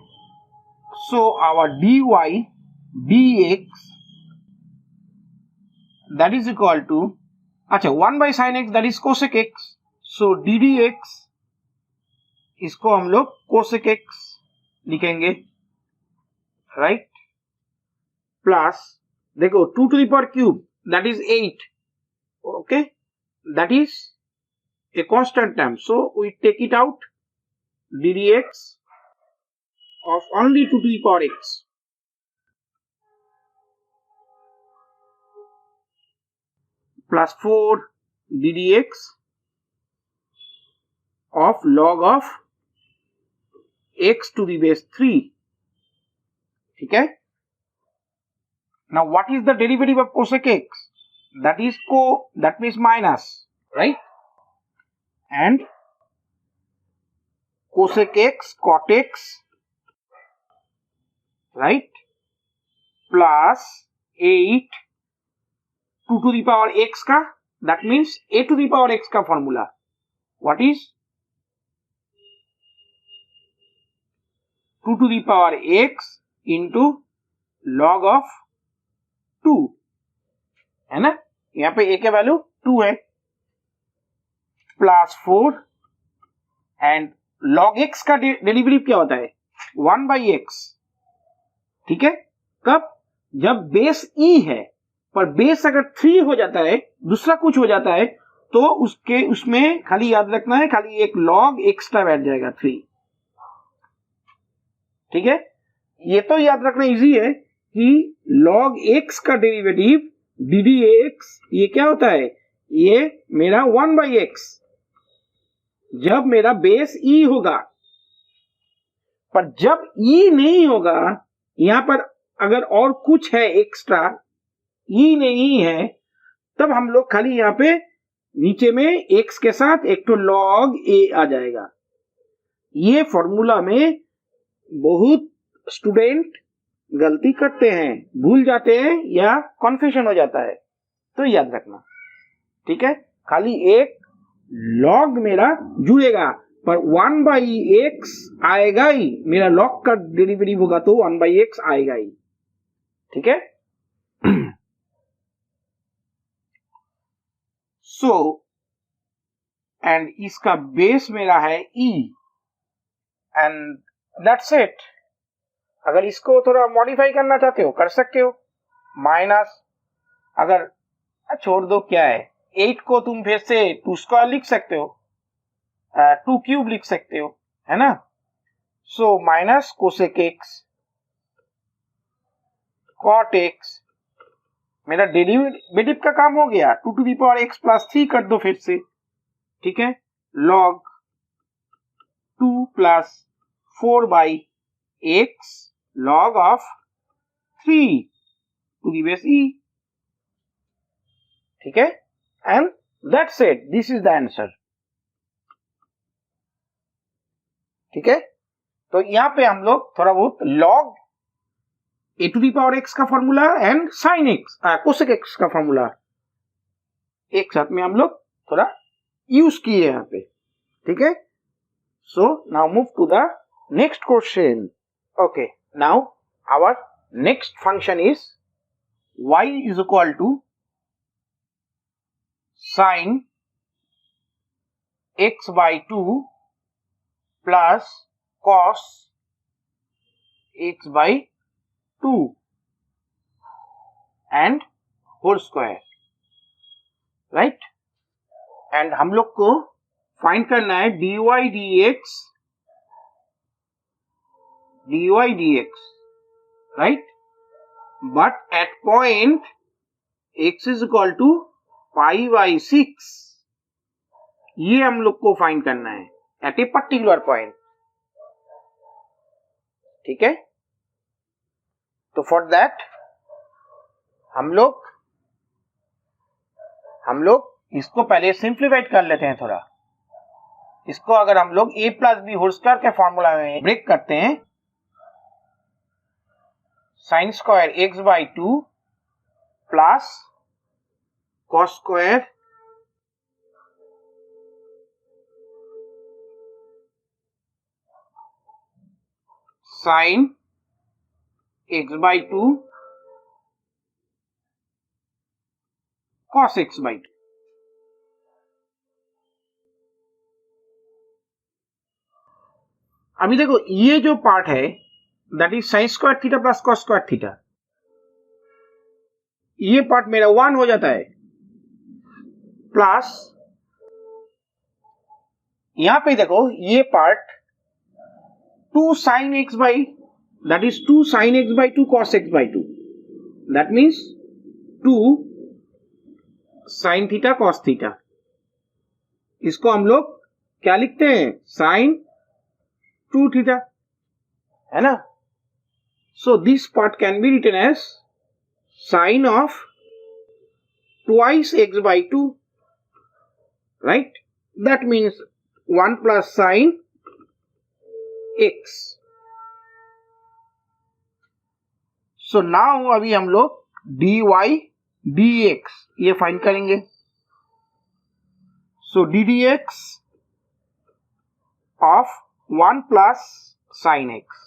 So our dy dx that is equal to, अच्छा 1 by sin x that is cosec x, so ddx इसको हम लोग कोसेक x लिखेंगे, राइट, प्लस देखो 2 to the power cube that is 8, okay, that is a constant term, so we take it out, ddx of only 2 to the power x plus 4 ddx of log of x to the base 3. ठीक है, now what is the derivative of cosec x? That is that means minus, right, and cosec x cot x, right, plus 8 2 to the power x का, that means a to the power x का formula, what is 2 to the power x into log of 2, है ना, यहाँ पे a के वैल्यू 2 है, प्लस 4 एंड log x का डेरिवेटिव क्या होता है 1 by x। ठीक है, कब? जब बेस e है, पर बेस अगर 3 हो जाता है, दूसरा कुछ हो जाता है, तो उसमें खाली याद रखना है, खाली एक log एक्स्ट्रा बैठ जाएगा 3। ठीक है, ये तो याद रखना इजी है कि log x का डेरिवेटिव ddx ये क्या होता है, ये मेरा 1 by x जब मेरा बेस e होगा, पर जब e नहीं होगा, यहां पर अगर और कुछ है एक्स्ट्रा, e नहीं है, तब हम लोग खाली यहां पे नीचे में x के साथ एक तो log a आ जाएगा। ये फॉर्मूला में बहुत स्टूडेंट गलती करते हैं, भूल जाते हैं या कन्फ्यूजन हो जाता है, तो याद रखना। ठीक है, खाली एक log मेरा जुड़ेगा, पर 1 by x आएगा ही, मेरा log का डेरिवेटिव होगा तो 1 by x आएगा ही। ठीक है, सो एंड इसका बेस मेरा है e एंड दैट्स इट। अगर इसको थोड़ा मॉडिफाई करना चाहते हो कर सकते हो, माइनस, अगर छोड़ दो क्या है, 8 को तुम फिर से 2 स्क्वायर लिख सकते हो, 2 क्यूब लिख सकते हो, है ना। So minus cosec x cot x, मेरा डेरिवेटिव का काम हो गया। 2 to the power x plus 3 कर दो फिर से, ठीक है, log 2 plus 4 by x log of 3 to the base e, ठीक है, and that's it, this is the answer. ठीक है, तो यहां पे हम लोग थोड़ा बहुत log a to the power x का formula and sin x cosec x का फॉर्मूला एक साथ में हम लोग थोड़ा यूज किए यहाँ पे, ठीक है। So now move to the next question. Okay, now our next function is y is equal to sin x by 2 plus cos x by 2 and whole square, right? and हम लोग को फाइंड करना है dy dx, right? but at point x is equal to pi by 6, ये हम लोग को फाइंड करना है एट ए पर्टिकुलर पॉइंट, ठीक है। तो फॉर दैट हम लोग इसको पहले सिंप्लीफाइड कर लेते हैं थोड़ा। इसको अगर हम लोग a plus b whole square के फॉर्मूला में ब्रेक करते हैं, sine square x by 2 plus cos square sine x by 2 cos x by 2। अभी देखो ये जो पार्ट है that is sine square theta plus cos square theta, ये पार्ट मेरा 1 हो जाता है, प्लस यहां पे देखो ये part 2 sin x by, that is 2 sin x by 2 cos x by 2, that means 2 sin theta cos theta. इसको हम लोग क्या लिखते हैं, sin 2 थीटा, है ना। So this part can be written as sin of twice x by 2, right? That means 1 plus sin x. So now अभी हम लोग dy dx ये फाइंड करेंगे। So ddx of 1 plus sin x,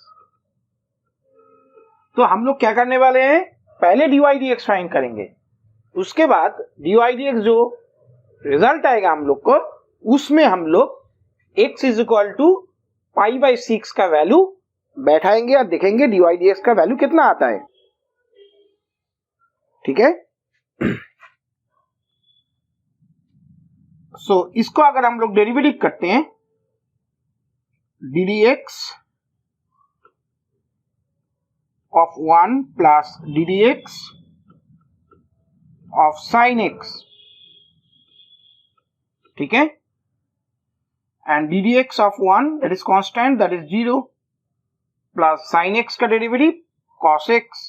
तो हम लोग क्या करने वाले हैं, पहले dy dx फाइंड करेंगे, उसके बाद dy dx जो रिजल्ट आएगा हम लोग को, उसमें हम लोग x is equal to pi by 6 का वैल्यू बैठाएंगे और देखेंगे dy dx का वैल्यू कितना आता है, ठीक है। सो इसको अगर हम लोग डेरिवेटिव करते हैं, ddx of 1 plus ddx of sin x, ठीक है, and ddx of 1 that is constant, that is 0 plus sin x का डेरिवेटिव cos x,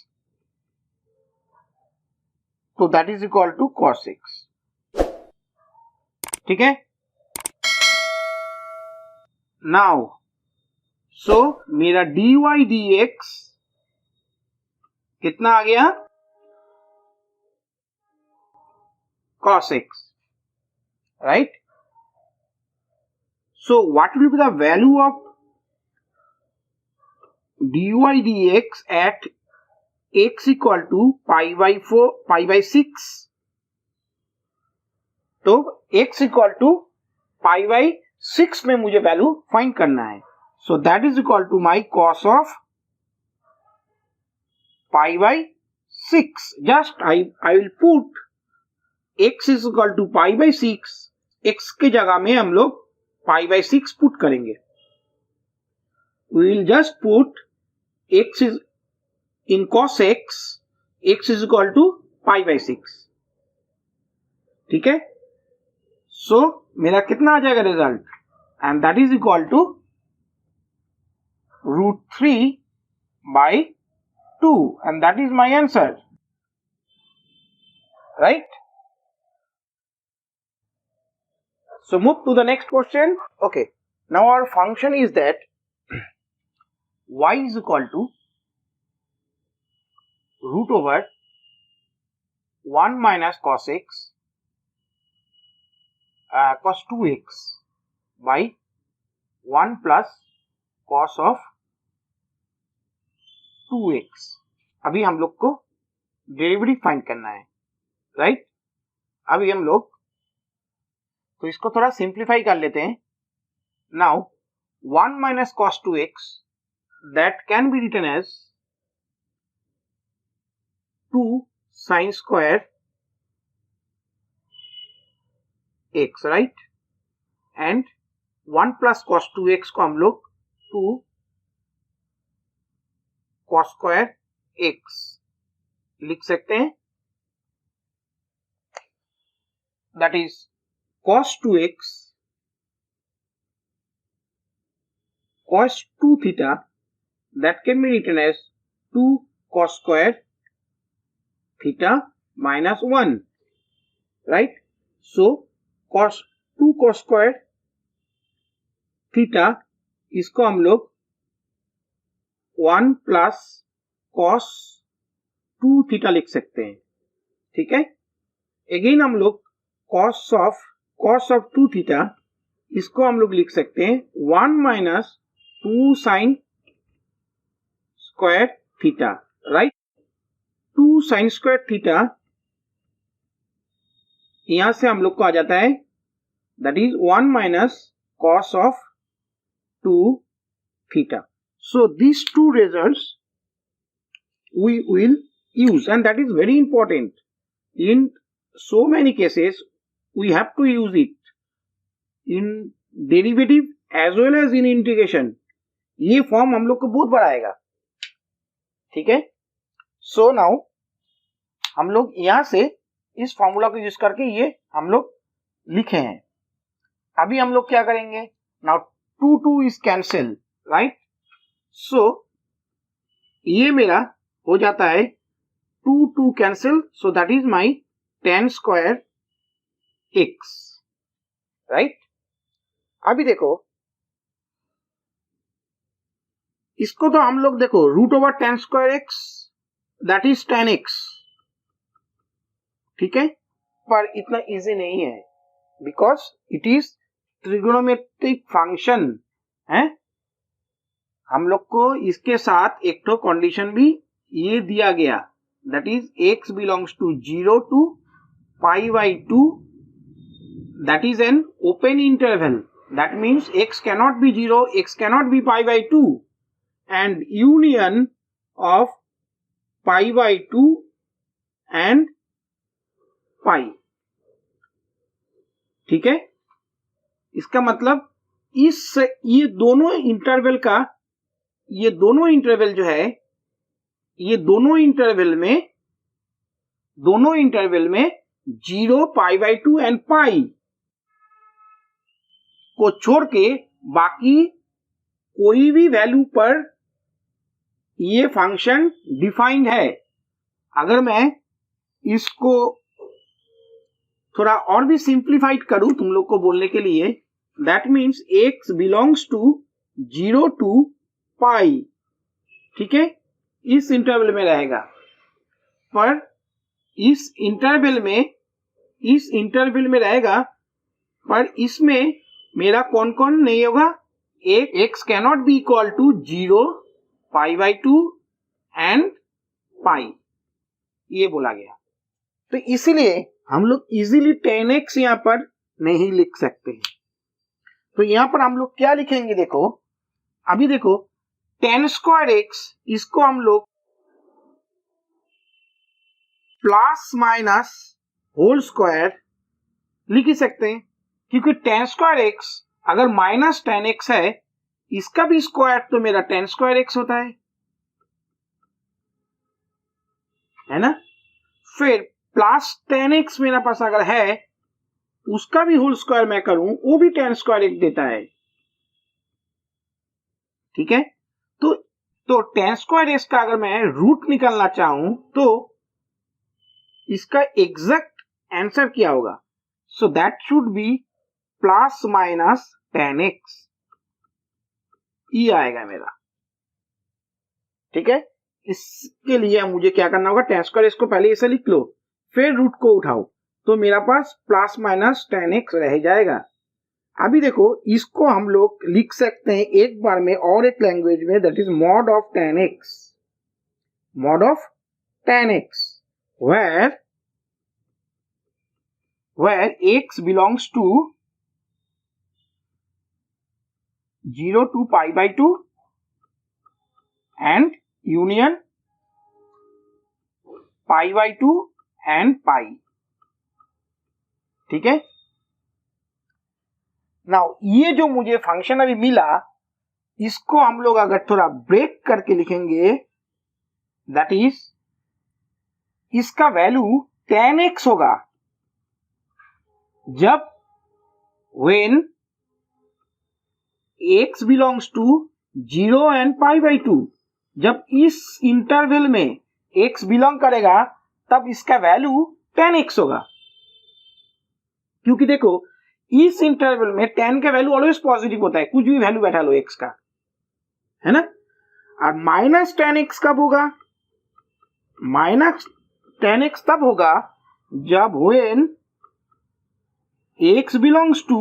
तो that is equal to cos x, ठीक है। नाउ सो मेरा dy dx कितना आ गया, cos x, right? So what will be the value of dy dx at x equal to pi by 6? तो x equal to pi by 6 में मुझे वैल्यू फाइंड करना है. So that is equal to my cos of pi by 6. Just I will put x is equal to pi by 6. x के जगह में हम लोग पाई बाई 6 पुट करेंगे. we will just put x is in cos x is equal to pi by 6. ठीक है. सो मेरा कितना आ जाएगा result, and that is equal to √3 by 2, and that is my answer, right? So move to the next question. Okay, now our function is that y is equal to root over 1 minus cos x cos 2x by 1 plus cos of 2x. अभी हम लोग को डेरिवेटिव फाइंड करना है, राइट? अभी हम लोग तो इसको थोड़ा सिंप्लीफाई कर लेते हैं. Now 1 minus cos 2x that can be written as 2 sin square x, right? And 1 plus cos 2x को हम लोग 2 cos square x लिख सकते हैं. That is cos 2x cos 2 theta that can be written as 2 cos square theta minus 1, right? So cos 2 cos square theta इसको हम लोग 1 plus cos 2 theta लिख सकते हैं. ठीक है. अगेन हम लोग cos of 2 theta इसको हम लोग लिख सकते हैं 1 minus 2 sin square theta, right? 2 sin square theta यहां से हम लोग को आ जाता है, that is 1 minus cos of 2 theta. So these two results we will use, and that is very important. In so many cases we have to use it in derivative as well as in integration. ये फॉर्म हम लोग को बहुत बड़ा आएगा. ठीक है. सो नाउ हम लोग यहां से इस फॉर्मूला को यूज करके ये हम लोग लिखे हैं. अभी हम लोग क्या करेंगे, now 2 is cancel, right? So ये मेरा हो जाता है 2 cancel, so that is my tan square x, right? अभी देखो इसको तो हम लोग देखो root over tan square x that is tan x. ठीक है. पर इतना इजी नहीं है because it is trigonometric function है. हम लोग को इसके साथ एक तो कंडीशन भी ये दिया गया, that is x belongs to 0 to pi by 2, that is an open interval. That means x cannot be 0, x cannot be pi by 2, and union of pi by 2 and pi. ठीक है. इसका मतलब ये दोनों इंटरवल जो है, ये दोनों इंटरवल में 0 pi by 2 एंड पाई को छोड़ के बाकी कोई भी वैल्यू पर ये फंक्शन डिफाइंड है. अगर मैं इसको थोड़ा और भी सिंप्लीफाइड करूं तुम लोग को बोलने के लिए, that means x belongs to 0 to pi. ठीक है. इस इंटरवल में रहेगा, पर इस इंटरवल में रहेगा, पर इसमें मेरा कौन कौन नहीं होगा. x cannot be equal to 0, pi by 2 and pi, ये बोला गया. तो इसीलिए हम लोग इजीली 10x यहां पर नहीं लिख सकते हैं. तो यहां पर हम लोग क्या लिखेंगे, देखो अभी देखो tan स्क्वायर एक्स, इसको हम लोग प्लस माइनस होल स्क्वायर लिख ही सकते हैं, क्योंकि tan स्क्वायर एक्स अगर माइनस tan एक्स है, इसका भी स्क्वायर तो मेरा tan स्क्वायर एक्स होता है ना। फिर प्लस tan एक्स मेरा पास अगर है, उसका भी होल स्क्वायर मैं करूं, वो भी tan स्क्वायर एक्स देता है, ठीक है। तो tan स्क्वायर एक्स का अगर मैं रूट निकालना चाहूं तो इसका एग्जैक्ट आंसर क्या होगा, so that should be plus minus tan x, ये आएगा मेरा, ठीक है। इसके लिए मुझे क्या करना होगा, tan स्क्वायर एक्स को पहले ऐसे लिख लो, फिर रूट को उठाओ, तो मेरा पास प्लस माइनस tan एक्स रह जाएगा। अभी देखो इसको हम लोग लिख सकते हैं एक बार में और एक लैंग्वेज में, that is mod of tan x, mod of tan x, where x belongs to 0 to pi by 2 and union pi by 2 and pi, ठीक है। नाउ ये जो मुझे फंक्शन अभी मिला, इसको हम लोग अगर थोड़ा ब्रेक करके लिखेंगे, दैट इज इसका वैल्यू tan x होगा जब when x belongs to 0 and pi by 2, जब इस इंटरवल में x बिलोंग करेगा तब इसका वैल्यू tan x होगा, क्योंकि देखो इस इंटरवल में tan का वैल्यू ऑलवेज पॉजिटिव होता है, कुछ भी वैल्यू बैठा लो x का, है ना। और माइनस tan x कब होगा, माइनस tan x तब होगा जब when x belongs to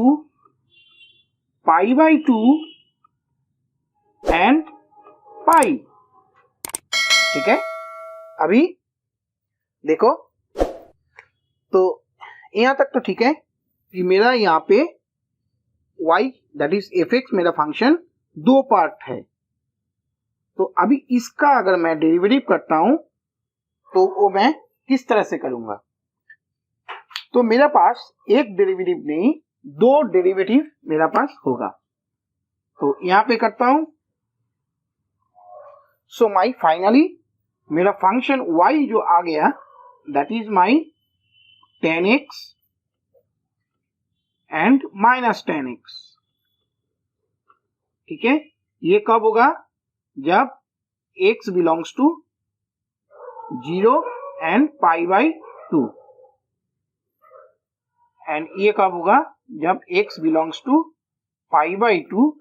pi by 2 and pi, ठीक है। अभी देखो तो यहां तक तो ठीक है कि मेरा यहाँ पे y दैट इज fx मेरा फंक्शन दो पार्ट है, तो अभी इसका अगर मैं डेरिवेटिव करता हूं तो वो मैं किस तरह से करूंगा, तो मेरा पास एक डेरिवेटिव नहीं दो डेरिवेटिव मेरा पास होगा, तो यहां पे करता हूं। सो माई फाइनली मेरा फंक्शन y जो आ गया, that is my tan x and minus tan x, ठीक है। ये कब होगा, जब x belongs to 0 and pi by 2, and ये कब होगा, जब x belongs to pi by 2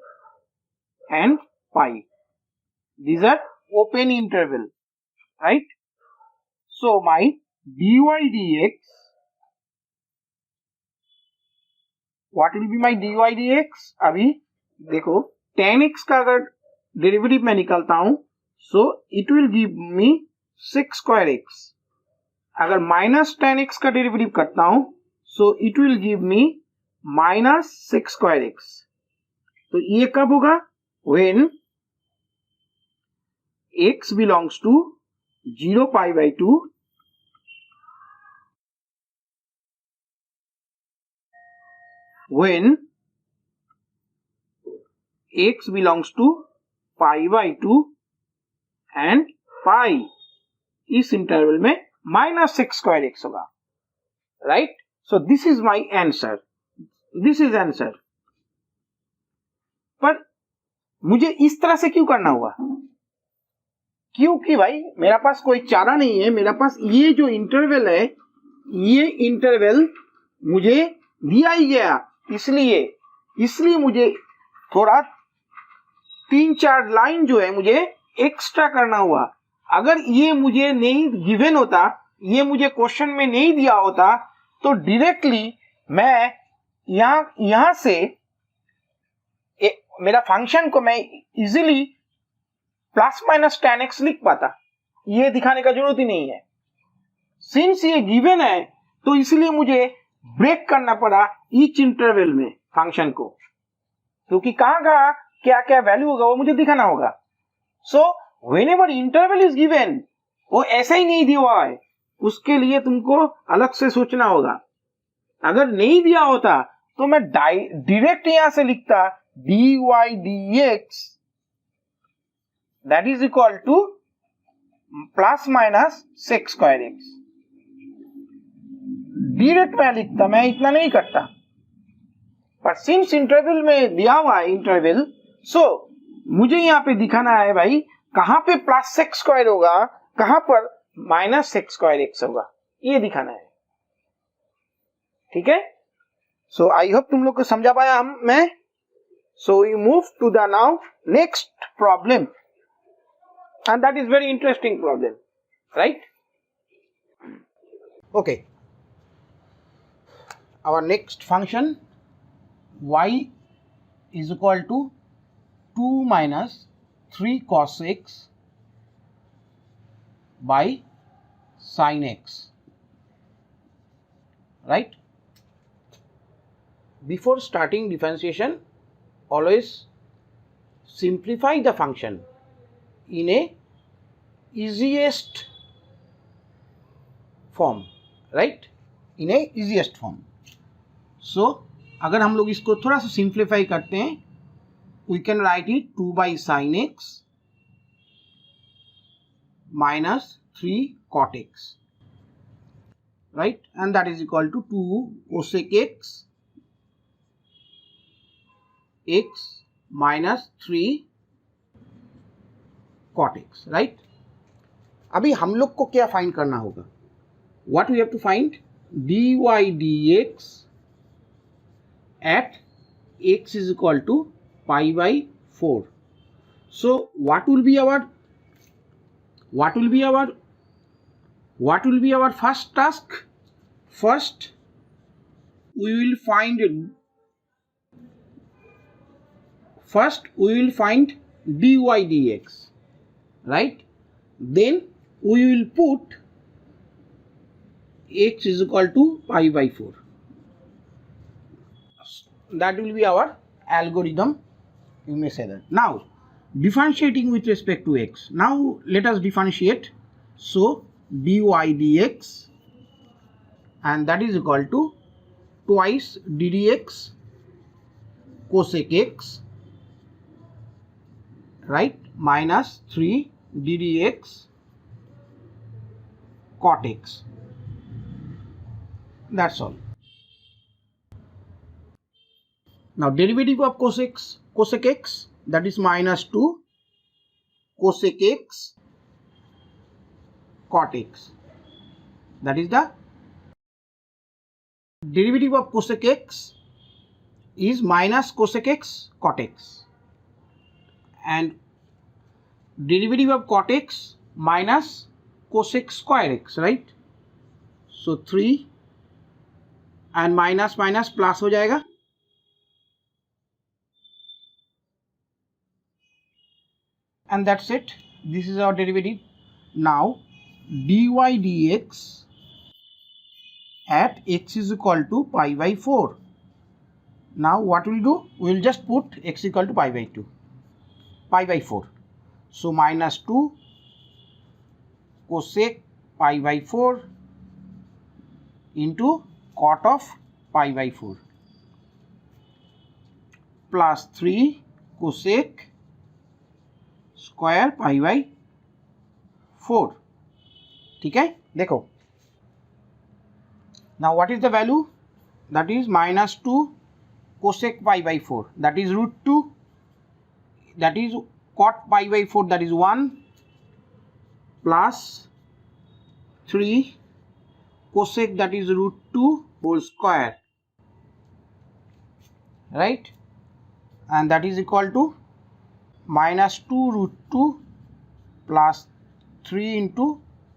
and pi, these are open interval, right? So my dy dx, what will be my dy dx, अभी देखो tan x का अगर डेरिवेटिव मैं निकालता हूं, so it will give me 6 square x, अगर माइनस tan x का डेरिवेटिव करता हूं, so it will give me minus 6 square x, तो ये कब होगा, when x belongs to 0 pi by 2 when x belongs to pi by 2 and pi, इस इंटरवल में माइनस 6 स्क्वायर एक्स होगा, right. So this is my answer, this is answer. पर मुझे इस तरह से क्यों करना हुआ, क्योंकि भाई मेरा पास कोई चारा नहीं है, मेरा पास ये जो इंटरवल है, ये इंटरवल मुझे दिया ही गया, इसलिए मुझे थोड़ा 3-4 लाइन जो है मुझे एक्स्ट्रा करना हुआ। अगर ये मुझे नहीं गिवन होता, ये मुझे क्वेश्चन में नहीं दिया होता, तो डायरेक्टली मैं यहां से मेरा फंक्शन को मैं easily plus minus tan x लिख पाता, ये दिखाने का जरूरत ही नहीं है। सिंस ये गिवन है तो इसलिए मुझे ब्रेक करना पड़ा ईच इंटरवल में फंक्शन को, क्योंकि कहाँ कहाँ क्या क्या वैल्यू होगा वो मुझे दिखाना होगा. So whenever interval is given, वो ऐसा ही नहीं दिया हुआ है, उसके लिए तुमको अलग से सोचना होगा. अगर नहीं दिया होता तो मैं डायरेक्ट यहां से लिखता dy dx that is equal to plus minus sec square x. Direct मैं लिखता, मैं इतना नहीं करता. पर सिंस इंटरवल में दिया हुआ है इंटरवल, सो मुझे यहाँ पे दिखाना है भाई कहां पे प्लस सेक स्क्वायर होगा, कहां पर माइनस सेक स्क्वायर एक्स होगा, ये दिखाना है. ठीक है. सो आई होप तुम लोग को समझा पाया मैं. So we move to the now next problem, and that is very interesting problem, right. Okay, our next function y is equal to 2 minus 3 cos x by sin x, right. Before starting differentiation, always simplify the function in a easiest form, right, in a easiest form. So अगर हम लोग इसको थोड़ा सा सिंप्लीफाई करते हैं, we can write it 2 by sine x minus 3 cot x, right, and that is equal to 2 cosec x x minus 3 cot x, right. अभी हम लोग को क्या फाइंड करना होगा? What we have to find? dy dx at x is equal to pi by 4. So what will be our first task? First we will find dy dx, right. Then we will put x is equal to pi by 4. That will be our algorithm, you may say that. Now differentiating with respect to x, now let us differentiate. So dy dx, and that is equal to twice ddx cosec x, right, minus 3 ddx cot x. That's all. Now derivative of cosec x, that is minus 2 cosec x cot x, that is the derivative of cosec x is minus cosec x cot x, and derivative of cot x minus cosec square x, right. So 3 and minus minus plus हो जाएगा, and that's it. This is our derivative. Now dy dx at x is equal to pi by 4. Now what we'll do? We'll just put x equal to pi by 4. So minus 2 cosec pi by 4 into cot of pi by 4 plus 3 cosec square pi by 4. ठीक है, देखो. Now what is the value? That is minus 2 cosec pi by 4, that is root 2, that is cot pi by 4, that is 1, plus 3 cosec, that is root 2 whole square, right, and that is equal to minus 2 root 2 plus 3 into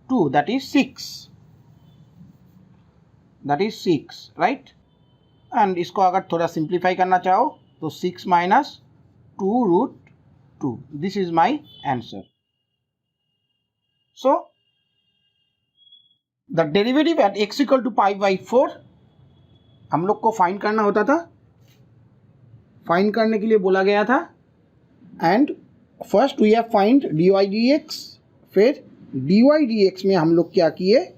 2, that is 6, right. and इसको अगर थोड़ा सिंप्लीफाई करना चाहो तो 6 minus 2 root 2, this is my answer. So the derivative at x equal to pi by 4 हम लोग को फाइंड करना होता था फाइंड करने के लिए बोला गया था। And first we have find dy dx, फिर dy dx में हम लोग क्या किए,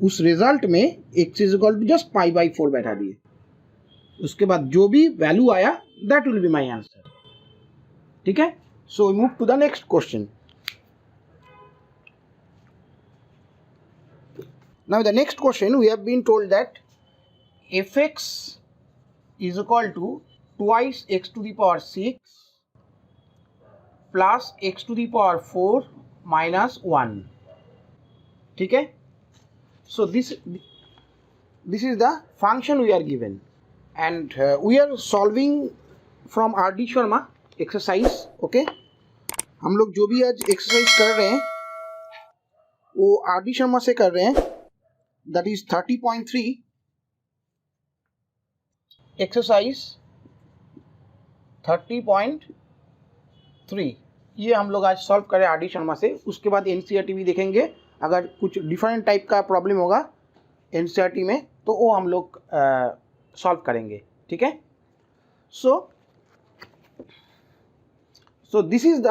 उस रिजल्ट में x is equal to just π/4 बैठा दिए। उसके बाद जो भी वैल्यू आया that will be my answer. ठीक है, so move to the next question. Now the next question we have been told that fx is equal to twice x to the power 6 plus x to the power 4 minus 1. ठीक है, so this is the function we are given and we are solving from R.D. Sharma exercise. okay, हम लोग जो भी आज एक्सरसाइज कर रहे हैं वो R.D. शर्मा से कर रहे हैं, दैट इज 30.3 एक्सरसाइज 30.3 ये हम लोग आज सॉल्व करें R.D. शर्मा से। उसके बाद NCERT भी देखेंगे, अगर कुछ डिफरेंट टाइप का प्रॉब्लम होगा NCERT में तो वो हम लोग सॉल्व करेंगे। ठीक है, so this is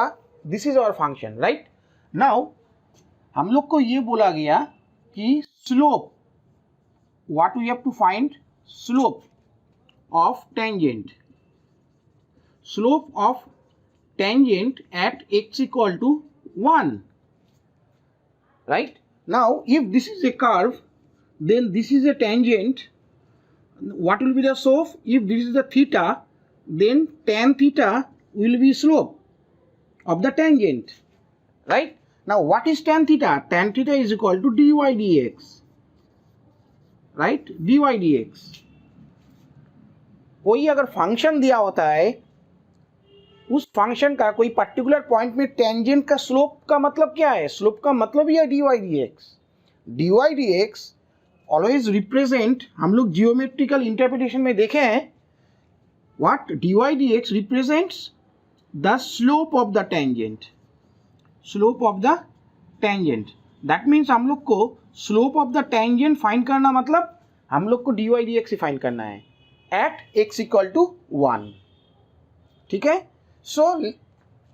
our function right. Now हम लोग को ये बोला गया कि slope, what we have to find, slope of tangent, slope of tangent at x equal to 1, right? Now if this is a curve, then this is a tangent. What will be the slope? If this is the theta, then tan theta will be slope of the tangent, right? Now what is tan theta? Tan theta is equal to dy dx, right? dy dx। कोई अगर फंक्शन दिया होता है, उस फंक्शन का कोई पर्टिकुलर पॉइंट में टेंजेंट का स्लोप का मतलब क्या है? स्लोप का मतलब ही है dy dx। dy dx always represent, हम लोग जियोमेट्रिकल इंटरप्रिटेशन में देखे हैं, what dy dx represents the slope of the tangent, slope of the tangent. That means हम लोग को slope of the tangent find करना मतलब हम लोग को dy dx ही फाइंड करना है at x equal to 1। ठीक है, so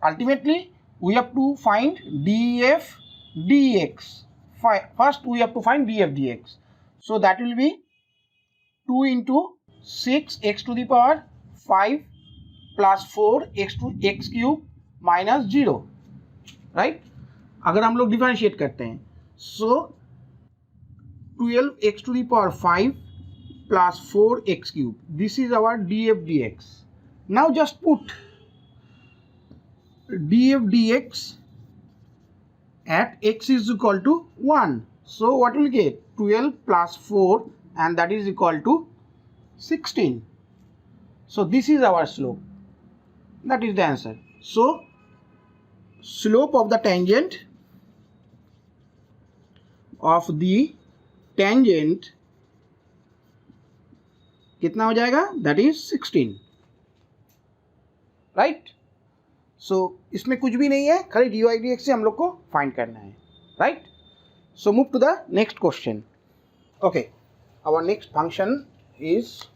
ultimately we have to find df dx। first we have to find df dx, so that will be 2 into 6 x to the power 5 plus 4 x to x cube minus 0, right? अगर हम लोग डिफरेंशिएट करते हैं, so 12 x to the power 5 plus 4x cube, this is our df dx। now just put df dx at x is equal to 1, so what will get 12 plus 4 and that is equal to 16, so this is our slope, that is the answer। so slope of the tangent of the tangent कितना हो जाएगा, दैट इज 16, राइट। सो इसमें कुछ भी नहीं है, खाली dy dx से हम लोग को फाइंड करना है, right. So move to the next question. Okay, our next function is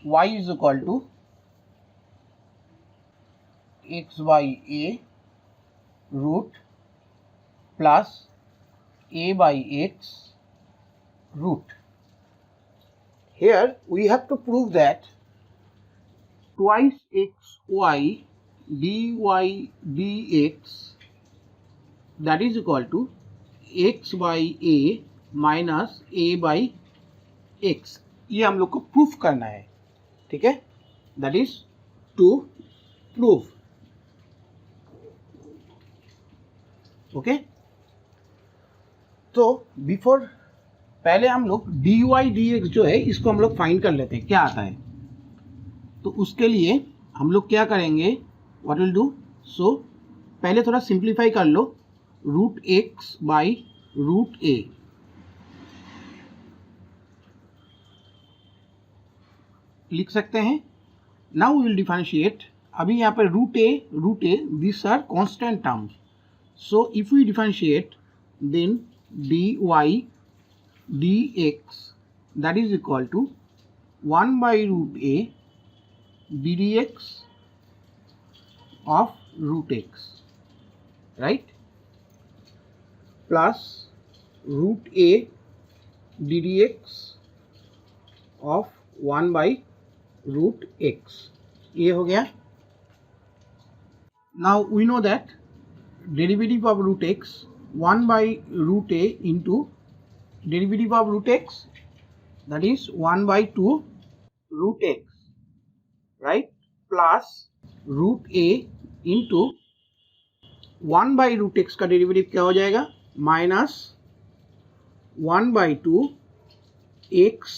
y is equal to x/a root plus a/x root. Here we have to prove that twice xy dy dx that is equal to x/a minus a/x, ये हम लोग को प्रूफ करना है। ठीक है, that is to prove। Okay, तो बिफोर पहले हम लोग dy dx जो है इसको हम लोग फाइंड कर लेते हैं क्या आता है। तो उसके लिए हम लोग क्या करेंगे, व्हाट विल डू, सो पहले थोड़ा सिंप्लीफाई कर लो, रूट एक्स बाई रूट ए, लिख सकते हैं। नाउ वी विल डिफरेंशिएट, अभी यहाँ पर root a this are constant terms, so if we differentiate then dy dx that is equal to 1 by root a d dx of root x, right, plus root a d dx of 1 by root x. ये हो गया. Now we know that derivative of root x 1 by root a into derivative of root x, that is 1 by 2 root x, right, plus root a into 1 by root x का डेरिवेटिव क्या हो जाएगा, minus 1 by 2 x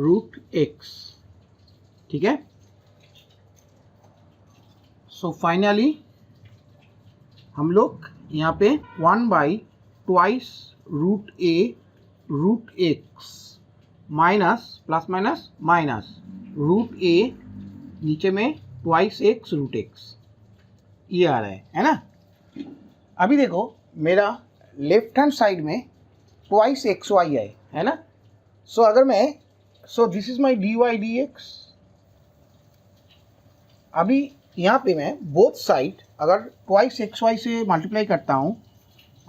root x. ठीक है. सो फाइनली हम लोग यहाँ पे 1 by twice root a root x minus plus minus minus root a नीचे में ट्वाइस एक्स रूट एक्स ये आ रहा है ना. अभी देखो मेरा लेफ्ट हैंड साइड में ट्वाइस एक्स वाई है ना. सो अगर मैं this is my d y d x. अभी यहाँ पे मैं बोथ साइड अगर ट्वाइस एक्स वाई से मल्टीप्लाई करता हूँ,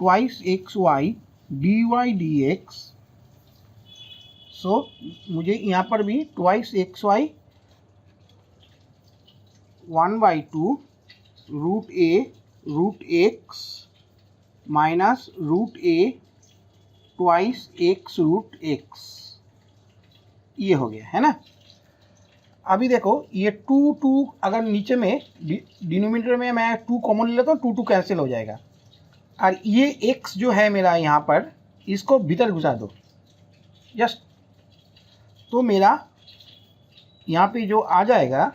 twice x y d y d x. So मुझे यहाँ पर भी twice x y 1 by 2 root a root x minus root a twice x root x ये हो गया है ना. अभी देखो ये 2 अगर नीचे में डिनोमिनेटर में मैं 2 कॉमन ले लेता हूँ, 2 कैंसिल हो जाएगा. और ये x जो है मेरा यहाँ पर इसको भीतर घुसा दो जस्ट, तो मेरा यहाँ पे जो आ जाएगा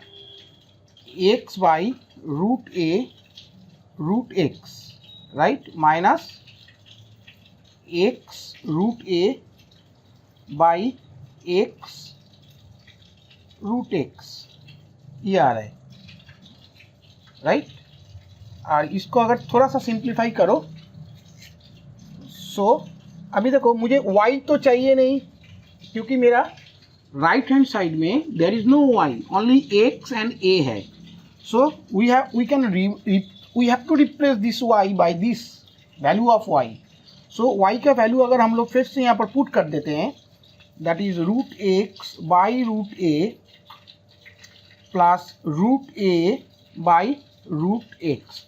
x by root a root x, right, minus x root a by x root x ये आ रहा है, राइट. और इसको अगर थोड़ा सा सिंप्लीफाई करो, सो अभी देखो मुझे y तो चाहिए नहीं क्योंकि मेरा राइट हैंड साइड में there is no y, only x and a है. So we have to replace this y by this value of y. So y का वैल्यू अगर हम लोग फिर से यहाँ पर पुट कर देते हैं, that is root x by root a plus root a by root x.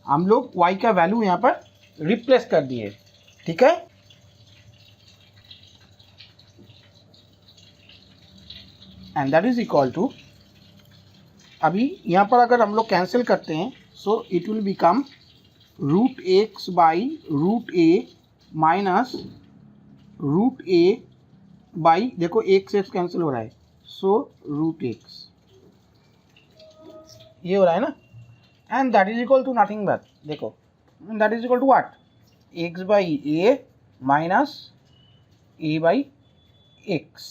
हम लोग y का वैल्यू यहाँ पर रिप्लेस कर दिए. ठीक है. And that is equal to, अभी यहाँ पर अगर हम लोग कैंसिल करते हैं, so it will become root x by root a minus root a by, देखो एक्स एक्स कैंसिल हो रहा है, सो रूट एक्स ये हो रहा है ना. And that is equal to nothing but, देखो that is equal to what, x by a minus a by x.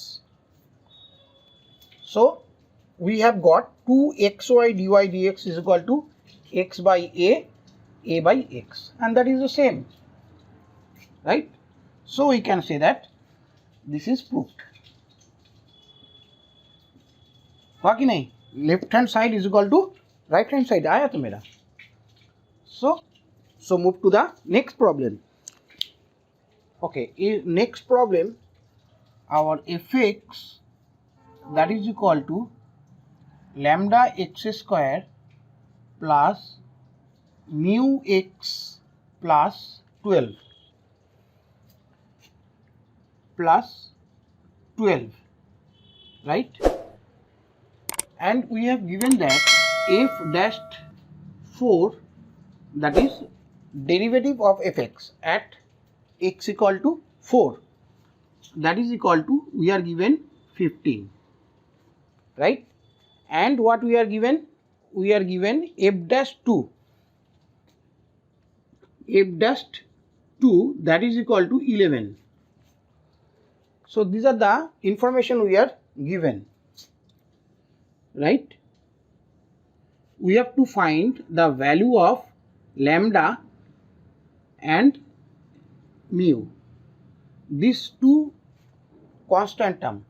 So we have got 2xy dy dx is equal to x by a by x, and that is the same, right. So we can say that this is proved. हुआ कि नहीं, left hand side is equal to right hand side आया तो मेरा. So move to the next problem. Okay, next problem, our fx that is equal to lambda x square plus mu x plus 12 plus 12, right. And we have given that f dashed 4, that is derivative of fx at x equal to 4, that is equal to, we are given 15, right. And what we are given, we are given f dash 2, f dash 2 that is equal to 11. So these are the information we are given, right. We have to find the value of lambda and mu, these two constant term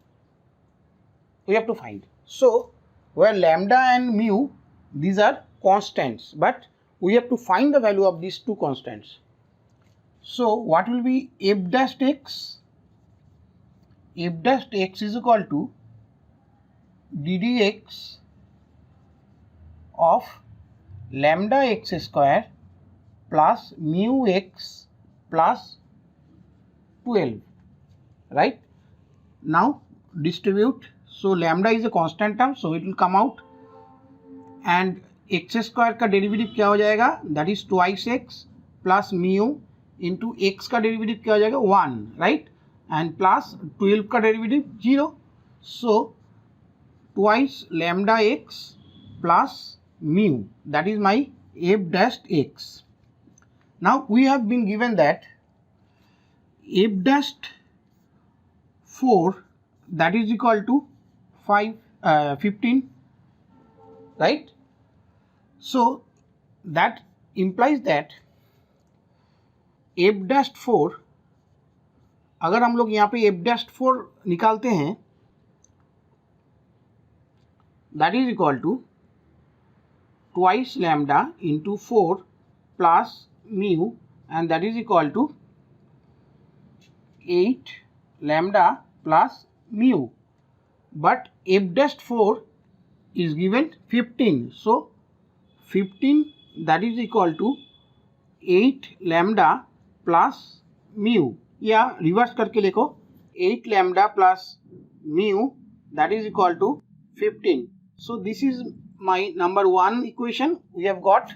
we have to find. So where lambda and mu, these are constants, but we have to find the value of these two constants. So what will be f dash x? F dash x is equal to ddx of lambda x square plus mu x plus 12, right? Now distribute. So lambda is a constant term, so it will come out, and x square का डेरिवेटिव क्या हो जाएगा? That is twice x plus mu into x का डेरिवेटिव क्या हो जाएगा? 1, राइट? एंड प्लस 12 का derivative 0. So twice lambda x plus mu, that is my f dash x. Now we have been given that f dash 4, that is equal to 15, right? So that implies that f dash 4, अगर हम लोग यहाँ पे f dash 4 निकालते हैं, that is equal to twice lambda into 4 plus mu, and that is equal to 8 lambda plus mu. But f dash 4 is given 15, so 15, that is equal to 8 lambda plus mu, या रिवर्स करके लिखो 8 lambda plus mu, that is equal to 15. So this is my number 1 equation we have got.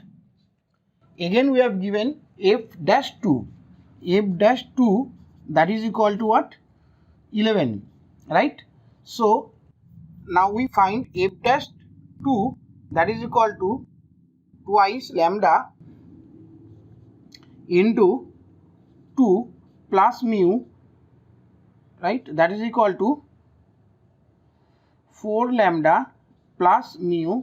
Again we have given f dash 2, f dash 2, that is equal to what? 11, right? So now we find f dash 2, that is equal to twice lambda into 2 plus mu, right? That is equal to 4 lambda plus mu.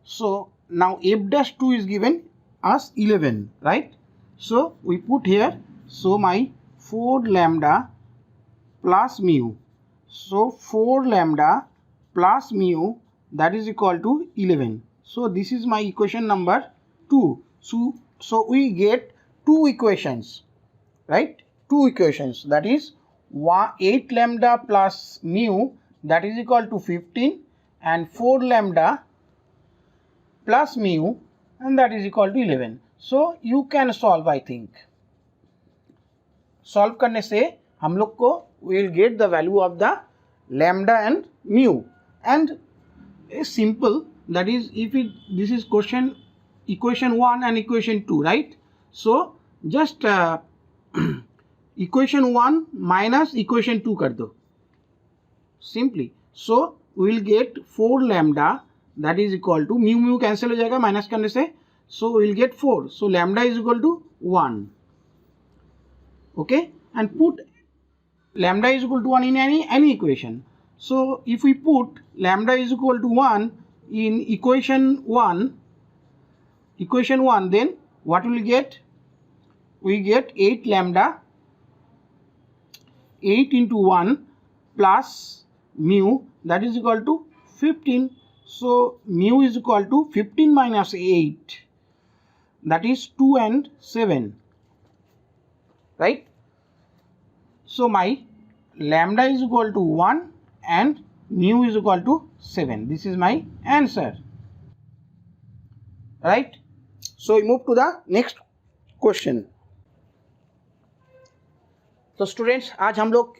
So now f dash 2 is given as 11, right? So we put here, so my 4 lambda plus mu. So 4 lambda plus mu, that is equal to 11. So this is my equation number 2. So we get 2 equations, right? 2 equations, that is 8 lambda plus mu, that is equal to 15, and 4 lambda plus mu, and that is equal to 11. So you can solve, I think. Solve करने से हम लोग को we will get the value of the lambda and mu, and is simple, that is if it, this is equation 1 and equation 2, right? So just equation 1 minus equation 2 कर दो simply. So we will get 4 lambda, that is equal to mu cancel हो जाएगा माइनस करने से, so we will get 4. So lambda is equal to 1, okay? And put lambda is equal to 1 in any equation. So if we put lambda is equal to 1 in equation 1, then what will we get? We get 8 lambda, 8 into 1 plus mu, that is equal to 15. So mu is equal to 15 minus 8, that is 2 and 7, right? So my lambda is equal to 1 and mu is equal to 7. This is my answer, right? So we move to the next question. तो स्टूडेंट्स, आज हम लोग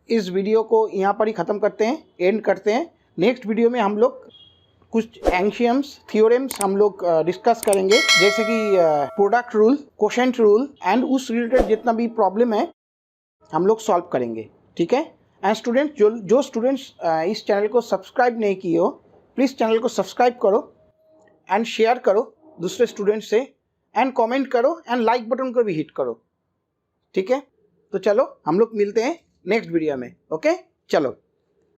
इस वीडियो को यहाँ पर ही ख़त्म करते हैं, एंड करते हैं. नेक्स्ट वीडियो में हम लोग कुछ एंशियम्स, थियोरेम्स हम लोग डिस्कस करेंगे, जैसे कि product rule, quotient rule, and उस रिलेटेड जितना भी प्रॉब्लम है हम लोग सॉल्व करेंगे, ठीक है? एंड स्टूडेंट्स, जो स्टूडेंट्स इस चैनल को सब्सक्राइब नहीं किए हो, प्लीज़ चैनल को सब्सक्राइब करो एंड शेयर करो दूसरे स्टूडेंट्स से, एंड कमेंट करो, एंड लाइक बटन को भी हिट करो, ठीक है? तो चलो हम लोग मिलते हैं नेक्स्ट वीडियो में, ओके? चलो.